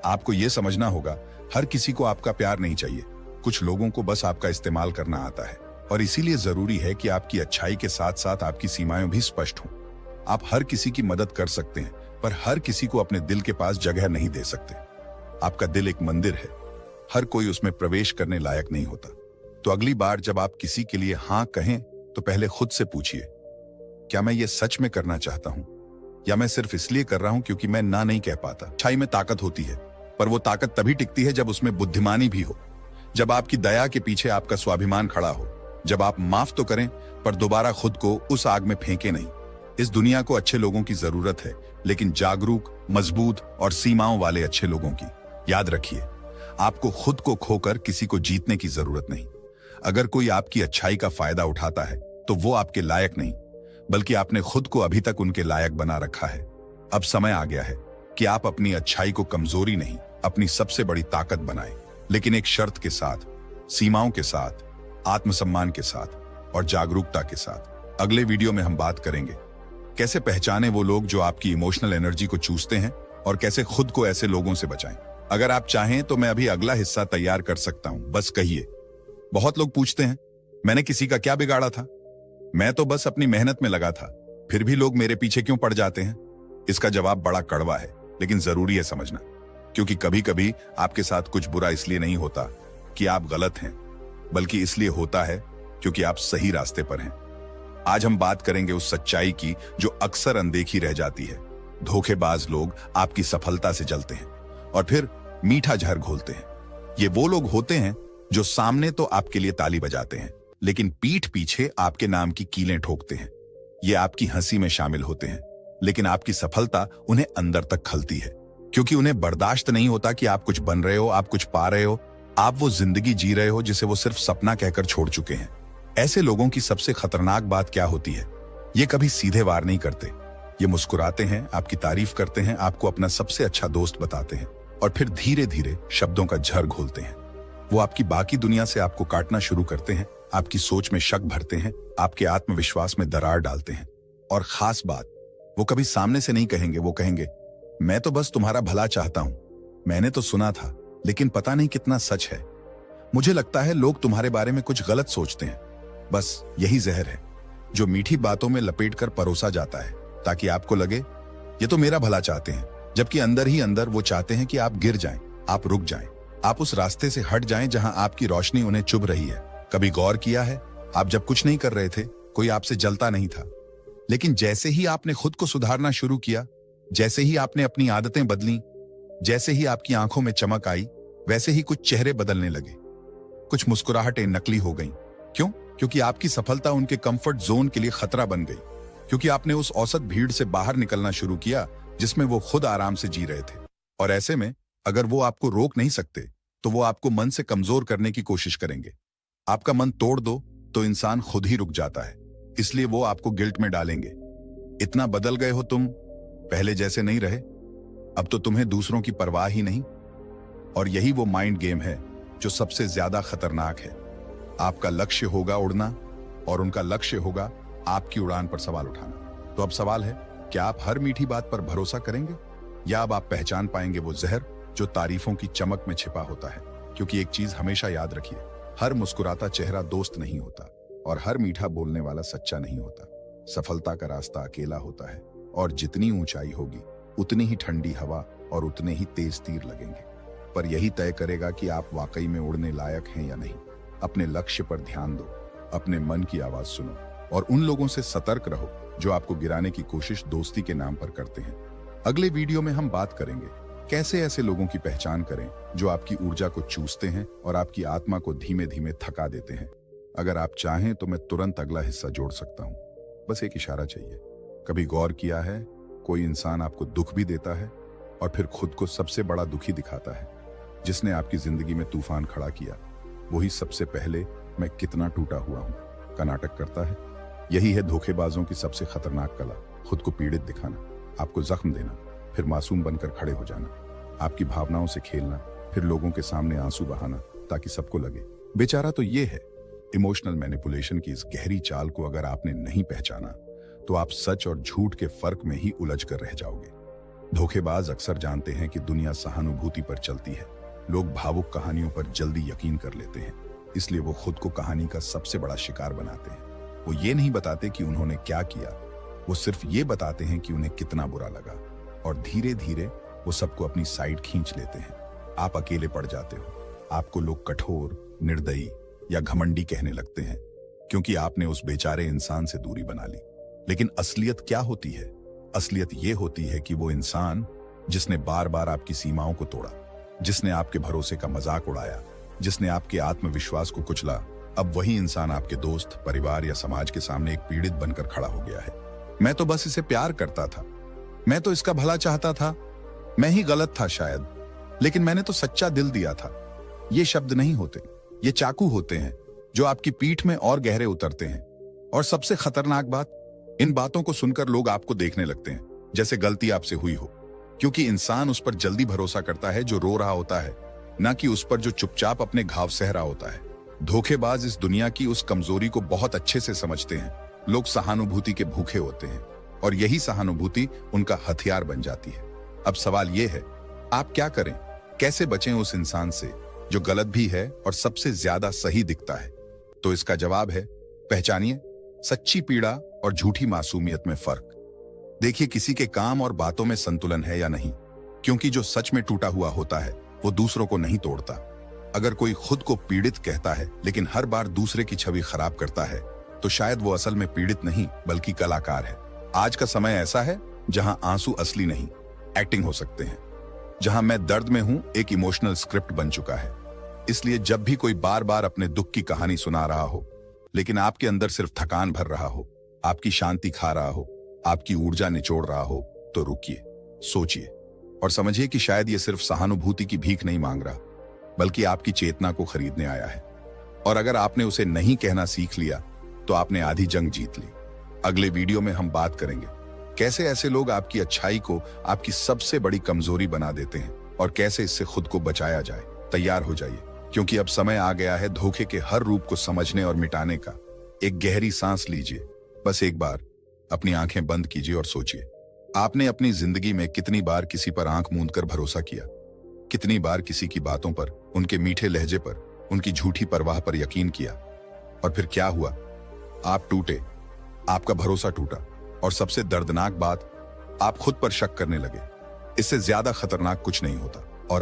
आपको यह समझना होगा, हर किसी को आपका प्यार नहीं चाहिए। कुछ लोगों को बस आपका इस्तेमाल करना आता है। और इसीलिए जरूरी है कि आपकी अच्छाई के साथ साथ आपकी सीमाएं भी स्पष्ट हों। आप हर किसी की मदद कर सकते हैं, पर हर किसी को अपने दिल के पास जगह नहीं दे सकते। आपका दिल एक मंदिर है, हर कोई उसमें प्रवेश करने लायक नहीं होता। तो अगली बार जब आप किसी के लिए हां कहें तो पहले खुद से पूछिए, क्या मैं ये सच में करना चाहता हूं, या मैं सिर्फ इसलिए कर रहा हूं क्योंकि मैं ना नहीं कह पाता। अच्छाई में ताकत होती है, पर वो ताकत तभी टिकती है जब उसमें बुद्धिमानी भी हो, जब आपकी दया के पीछे आपका स्वाभिमान खड़ा हो, जब आप माफ तो करें पर दोबारा खुद को उस आग में फेंके नहीं। इस दुनिया को अच्छे लोगों की जरूरत है, लेकिन जागरूक, मजबूत और सीमाओं वाले अच्छे लोगों की। याद रखिए, आपको खुद को खोकर किसी को जीतने की जरूरत नहीं। अगर कोई आपकी अच्छाई का फायदा उठाता है तो वो आपके लायक नहीं, बल्कि आपने खुद को अभी तक उनके लायक बना रखा है। अब समय आ गया है कि आप अपनी अच्छाई को कमजोरी नहीं, अपनी सबसे बड़ी ताकत बनाएं, लेकिन एक शर्त के साथ, सीमाओं के साथ, आत्मसम्मान के साथ और जागरूकता के साथ। अगले वीडियो में हम बात करेंगे कैसे पहचाने वो लोग जो आपकी इमोशनल एनर्जी को चूसते हैं और कैसे खुद को ऐसे लोगों से बचाएं। अगर आप चाहें तो मैं अभी अगला हिस्सा तैयार कर सकता हूं, बस कहिए। बहुत लोग पूछते हैं, मैंने किसी का क्या बिगाड़ा था, मैं तो बस अपनी मेहनत में लगा था, फिर भी लोग मेरे पीछे क्यों पड़ जाते हैं? इसका जवाब बड़ा कड़वा है, लेकिन जरूरी है समझना, क्योंकि कभी कभी आपके साथ कुछ बुरा इसलिए नहीं होता कि आप गलत हैं, बल्कि इसलिए होता है क्योंकि आप सही रास्ते पर हैं। आज हम बात करेंगे उस सच्चाई की जो अक्सर अनदेखी रह जाती है। धोखेबाज लोग आपकी सफलता से जलते हैं और फिर मीठा जहर घोलते हैं। ये वो लोग होते हैं जो सामने तो आपके लिए ताली बजाते हैं, लेकिन पीठ पीछे आपके नाम की कीलें ठोकते हैं। ये आपकी हंसी में शामिल होते हैं, लेकिन आपकी सफलता उन्हें अंदर तक खलती है, क्योंकि उन्हें बर्दाश्त नहीं होता कि आप कुछ बन रहे हो, आप कुछ पा रहे हो, आप वो जिंदगी जी रहे हो जिसे वो सिर्फ सपना कहकर छोड़ चुके हैं। ऐसे लोगों की सबसे खतरनाक बात क्या होती है? ये कभी सीधे वार नहीं करते। ये मुस्कुराते हैं, आपकी तारीफ करते हैं, आपको अपना सबसे अच्छा दोस्त बताते हैं और फिर धीरे धीरे शब्दों का झर घोलते हैं। वो आपकी बाकी दुनिया से आपको काटना शुरू करते हैं, आपकी सोच में शक भरते हैं, आपके आत्मविश्वास में दरार डालते हैं। और खास बात, वो कभी सामने से नहीं कहेंगे। वो कहेंगे, मैं तो बस तुम्हारा भला चाहता हूं, मैंने तो सुना था, लेकिन पता नहीं कितना सच है। मुझे लगता है लोग तुम्हारे बारे में कुछ गलत सोचते हैं। बस यही जहर है जो मीठी बातों में लपेटकर परोसा जाता है, ताकि आपको लगे ये तो मेरा भला चाहते हैं, जबकि अंदर ही अंदर वो चाहते हैं कि आप गिर जाएं, आप रुक जाएं, आप उस रास्ते से हट जाएं जहां आपकी रोशनी उन्हें चुभ रही है। कभी गौर किया है, आप जब कुछ नहीं कर रहे थे, कोई आपसे जलता नहीं था, लेकिन जैसे ही आपने खुद को सुधारना शुरू किया, जैसे ही आपने अपनी आदतें बदली, जैसे ही आपकी आंखों में चमक आई, वैसे ही कुछ चेहरे बदलने लगे, कुछ मुस्कुराहटें नकली हो गईं। क्यों? क्योंकि आपकी सफलता उनके कंफर्ट जोन के लिए खतरा बन गई, क्योंकि आपने उस औसत भीड़ से बाहर निकलना शुरू किया जिसमें वो खुद आराम से जी रहे थे। और ऐसे में अगर वो आपको रोक नहीं सकते, तो वो आपको मन से कमजोर करने की कोशिश करेंगे। आपका मन तोड़ दो तो इंसान खुद ही रुक जाता है, इसलिए वो आपको गिल्ट में डालेंगे। इतना बदल गए हो तुम, पहले जैसे नहीं रहे, अब तो तुम्हें दूसरों की परवाह ही नहीं। और यही वो माइंड गेम है जो सबसे ज्यादा खतरनाक है। आपका लक्ष्य होगा उड़ना और उनका लक्ष्य होगा आपकी उड़ान पर सवाल उठाना। तो अब सवाल है, क्या आप हर मीठी बात पर भरोसा करेंगे, या अब आप पहचान पाएंगे वो जहर जो तारीफों की चमक में छिपा होता है? क्योंकि एक चीज हमेशा याद रखिए, हर मुस्कुराता चेहरा दोस्त नहीं होता और हर मीठा बोलने वाला सच्चा नहीं होता। सफलता का रास्ता अकेला होता है और जितनी ऊंचाई होगी उतनी ही ठंडी हवा और उतने ही तेज तीर लगेंगे। पर यही तय करेगा कि आप वाकई में उड़ने लायक हैं या नहीं। अपने लक्ष्य पर ध्यान दो, अपने मन की आवाज सुनो और उन लोगों से सतर्क रहो जो आपको गिराने की कोशिश दोस्ती के नाम पर करते हैं। अगले वीडियो में हम बात करेंगे कैसे ऐसे लोगों की पहचान करें जो आपकी ऊर्जा को चूसते हैं और आपकी आत्मा को धीमे धीमे थका देते हैं। अगर आप चाहें तो मैं तुरंत अगला हिस्सा जोड़ सकता हूं, बस एक इशारा चाहिए। कभी गौर किया है, कोई इंसान आपको दुख भी देता है और फिर खुद को सबसे बड़ा दुखी दिखाता है। जिसने आपकी जिंदगी में तूफान खड़ा किया, वही सबसे पहले मैं कितना टूटा हुआ हूं का नाटक करता है। यही है धोखेबाजों की सबसे खतरनाक कला, खुद को पीड़ित दिखाना, आपको जख्म देना, फिर मासूम बनकर खड़े हो जाना, आपकी भावनाओं से खेलना, फिर लोगों के सामने आंसू बहाना ताकि सबको लगे बेचारा तो ये है। इमोशनल मैनिपुलेशन की इस गहरी चाल को अगर आपने नहीं पहचाना तो आप सच और झूठ के फर्क में ही उलझ कर रह जाओगे। धोखेबाज अक्सर जानते हैं कि दुनिया सहानुभूति पर चलती है। लोग भावुक कहानियों पर जल्दी यकीन कर लेते हैं, इसलिए वो खुद को कहानी का सबसे बड़ा शिकार बनाते हैं। वो ये नहीं बताते कि उन्होंने क्या किया, वो सिर्फ ये बताते हैं कि उन्हें कितना बुरा लगा, और धीरे धीरे वो सबको अपनी साइड खींच लेते हैं। आप अकेले पड़ जाते हो, आपको लोग कठोर, निर्दयी या घमंडी कहने लगते हैं, क्योंकि आपने उस बेचारे इंसान से दूरी बना ली। लेकिन असलियत क्या होती है? असलियत ये होती है कि वो इंसान जिसने बार बार आपकी सीमाओं को तोड़ा, जिसने आपके भरोसे का मजाक उड़ाया, जिसने आपके आत्मविश्वास को कुचला, अब वही इंसान आपके दोस्त, परिवार या समाज के सामने एक पीड़ित बनकर खड़ा हो गया है। मैं तो बस इसे प्यार करता था, मैं तो इसका भला चाहता था, मैं ही गलत था शायद, लेकिन मैंने तो सच्चा दिल दिया था। ये शब्द नहीं होते, ये चाकू होते हैं जो आपकी पीठ में और गहरे उतरते हैं। और सबसे खतरनाक बात, इन बातों को सुनकर लोग आपको देखने लगते हैं जैसे गलती आपसे हुई हो, क्योंकि इंसान उस पर जल्दी भरोसा करता है जो रो रहा होता है, ना कि उस पर जो चुपचाप अपने घाव सह रहा होता है। धोखेबाज इस दुनिया की उस कमजोरी को बहुत अच्छे से समझते हैं। लोग सहानुभूति के भूखे होते हैं और यही सहानुभूति उनका हथियार बन जाती है। अब सवाल यह है, आप क्या करें? कैसे बचें उस इंसान से जो गलत भी है और सबसे ज्यादा सही दिखता है? तो इसका जवाब है, पहचानिए सच्ची पीड़ा और झूठी मासूमियत में फर्क। देखिए किसी के काम और बातों में संतुलन है या नहीं, क्योंकि जो सच में टूटा हुआ होता है वो दूसरों को नहीं तोड़ता। अगर कोई खुद को पीड़ित कहता है लेकिन हर बार दूसरे की छवि खराब करता है, तो शायद वो असल में पीड़ित नहीं बल्कि कलाकार है। आज का समय ऐसा है जहां आंसू असली नहीं, एक्टिंग हो सकते हैं। जहां मैं दर्द में हूं एक इमोशनल स्क्रिप्ट बन चुका है। इसलिए जब भी कोई बार बार अपने दुख की कहानी सुना रहा हो, लेकिन आपके अंदर सिर्फ थकान भर रहा हो, आपकी शांति खा रहा हो, आपकी ऊर्जा निचोड़ रहा हो, तो रुकिए, सोचिए और समझिए कि शायद ये सिर्फ सहानुभूति की भीख नहीं मांग रहा, बल्कि आपकी चेतना को खरीदने आया है। और अगर आपने उसे नहीं कहना सीख लिया, तो आपने आधी जंग जीत ली। अगले वीडियो में हम बात करेंगे कैसे ऐसे लोग आपकी अच्छाई को आपकी सबसे बड़ी कमजोरी बना देते हैं और कैसे इससे खुद को बचाया जाए। तैयार हो जाइए, क्योंकि अब समय आ गया है धोखे के हर रूप को समझने और मिटाने का। एक गहरी सांस लीजिए, बस एक बार अपनी आंखें बंद कीजिए और सोचिए, आपने अपनी जिंदगी में कितनी बार किसी पर आंख मूंद कर भरोसा किया? कितनी बार किसी की बातों पर, उनके मीठे लहजे पर, उनकी झूठी परवाह पर यकीन किया? और फिर क्या हुआ? आप टूटे, आपका भरोसा टूटा, और सबसे दर्दनाक बात, आप खुद पर शक करने लगे। इससे ज्यादा खतरनाक कुछ नहीं होता। और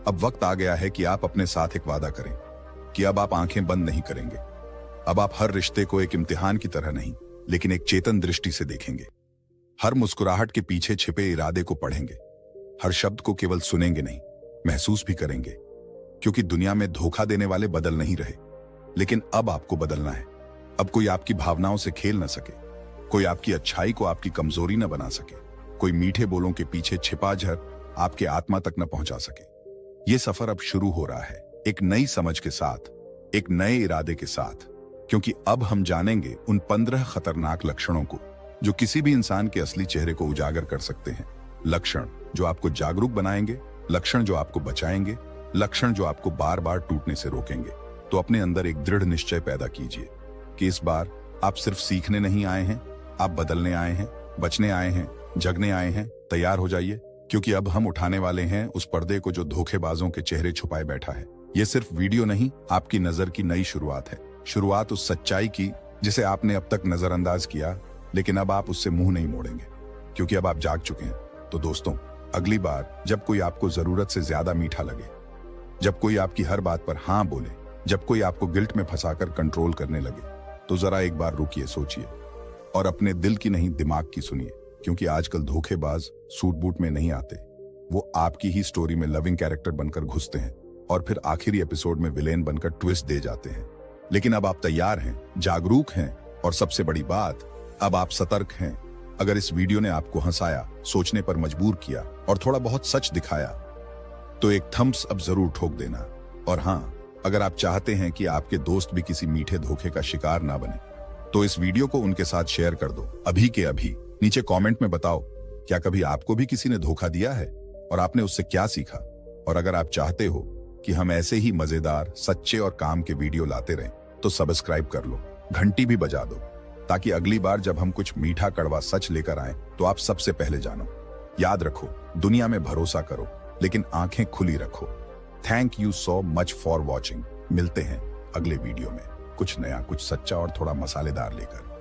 अब वक्त आ गया है कि आप अपने साथ एक वादा करें कि अब आप आंखें बंद नहीं करेंगे। अब आप हर रिश्ते को एक इम्तिहान की तरह नहीं, लेकिन एक चेतन दृष्टि से देखेंगे। हर मुस्कुराहट के पीछे छिपे इरादे को पढ़ेंगे। हर शब्द को केवल सुनेंगे नहीं, महसूस भी करेंगे। क्योंकि दुनिया में धोखा देने वाले बदल नहीं रहे, लेकिन अब आपको बदलना है। अब कोई आपकी भावनाओं से खेल न सके, कोई आपकी अच्छाई को आपकी कमजोरी न बना सके, कोई मीठे बोलों के पीछे छिपा जहर आपके आत्मा तक न पहुंचा सके। ये सफर अब शुरू हो रहा है, एक नई समझ के साथ, एक नए इरादे के साथ। क्योंकि अब हम जानेंगे उन 15 खतरनाक लक्षणों को जो किसी भी इंसान के असली चेहरे को उजागर कर सकते हैं। लक्षण जो आपको जागरूक बनाएंगे, लक्षण जो आपको बचाएंगे, लक्षण जो आपको बार बार टूटने से रोकेंगे। तो अपने अंदर एक दृढ़ निश्चय पैदा कीजिए कि इस बार आप सिर्फ सीखने नहीं आए हैं, आप बदलने आए हैं, बचने आए हैं, जगने आए हैं। तैयार हो जाइए, क्योंकि अब हम उठाने वाले हैं उस पर्दे को जो धोखेबाजों के चेहरे छुपाए बैठा है। ये सिर्फ वीडियो नहीं, आपकी नजर की नई शुरुआत है। शुरुआत उस सच्चाई की जिसे आपने अब तक नजरअंदाज किया, लेकिन अब आप उससे मुंह नहीं मोड़ेंगे, क्योंकि अब आप जाग चुके हैं। तो दोस्तों, अगली बार जब कोई आपको जरूरत से ज्यादा मीठा लगे, जब कोई आपकी हर बात पर हाँ बोले, जब कोई आपको गिल्ट में फंसाकर कंट्रोल करने लगे, तो जरा एक बार रुकिए, सोचिए और अपने दिल की नहीं दिमाग की सुनिए। क्योंकि आजकल धोखेबाज सूट बूट में नहीं आते, वो आपकी ही स्टोरी में लविंग कैरेक्टर बनकर घुसते हैं और फिर आखिरी एपिसोड में विलेन बनकर ट्विस्ट दे जाते हैं। लेकिन अब आप तैयार हैं, जागरूक हैं और सबसे बड़ी बात, अब आप सतर्क हैं। अगर इस वीडियो ने आपको हंसाया, सोचने पर मजबूर किया और थोड़ा बहुत सच दिखाया, तो एक थम्स अप जरूर ठोक देना। और हाँ, अगर आप चाहते हैं कि आपके दोस्त भी किसी मीठे धोखे का शिकार ना बने, तो इस वीडियो को उनके साथ शेयर कर दो, अभी के अभी। नीचे कमेंट में बताओ, क्या कभी आपको भी किसी ने धोखा दिया है और आपने उससे क्या सीखा? और अगर आप चाहते हो कि हम ऐसे ही मजेदार, सच्चे और काम के वीडियो लाते रहें, तो सब्सक्राइब कर लो, घंटी भी बजा दो, ताकि अगली बार जब हम कुछ मीठा कड़वा सच लेकर आए तो आप सबसे पहले जानो। याद रखो, दुनिया में भरोसा करो, लेकिन आंखें खुली रखो। Thank you so much for watching. मिलते हैं अगले वीडियो में, कुछ नया, कुछ सच्चा और थोड़ा मसालेदार लेकर।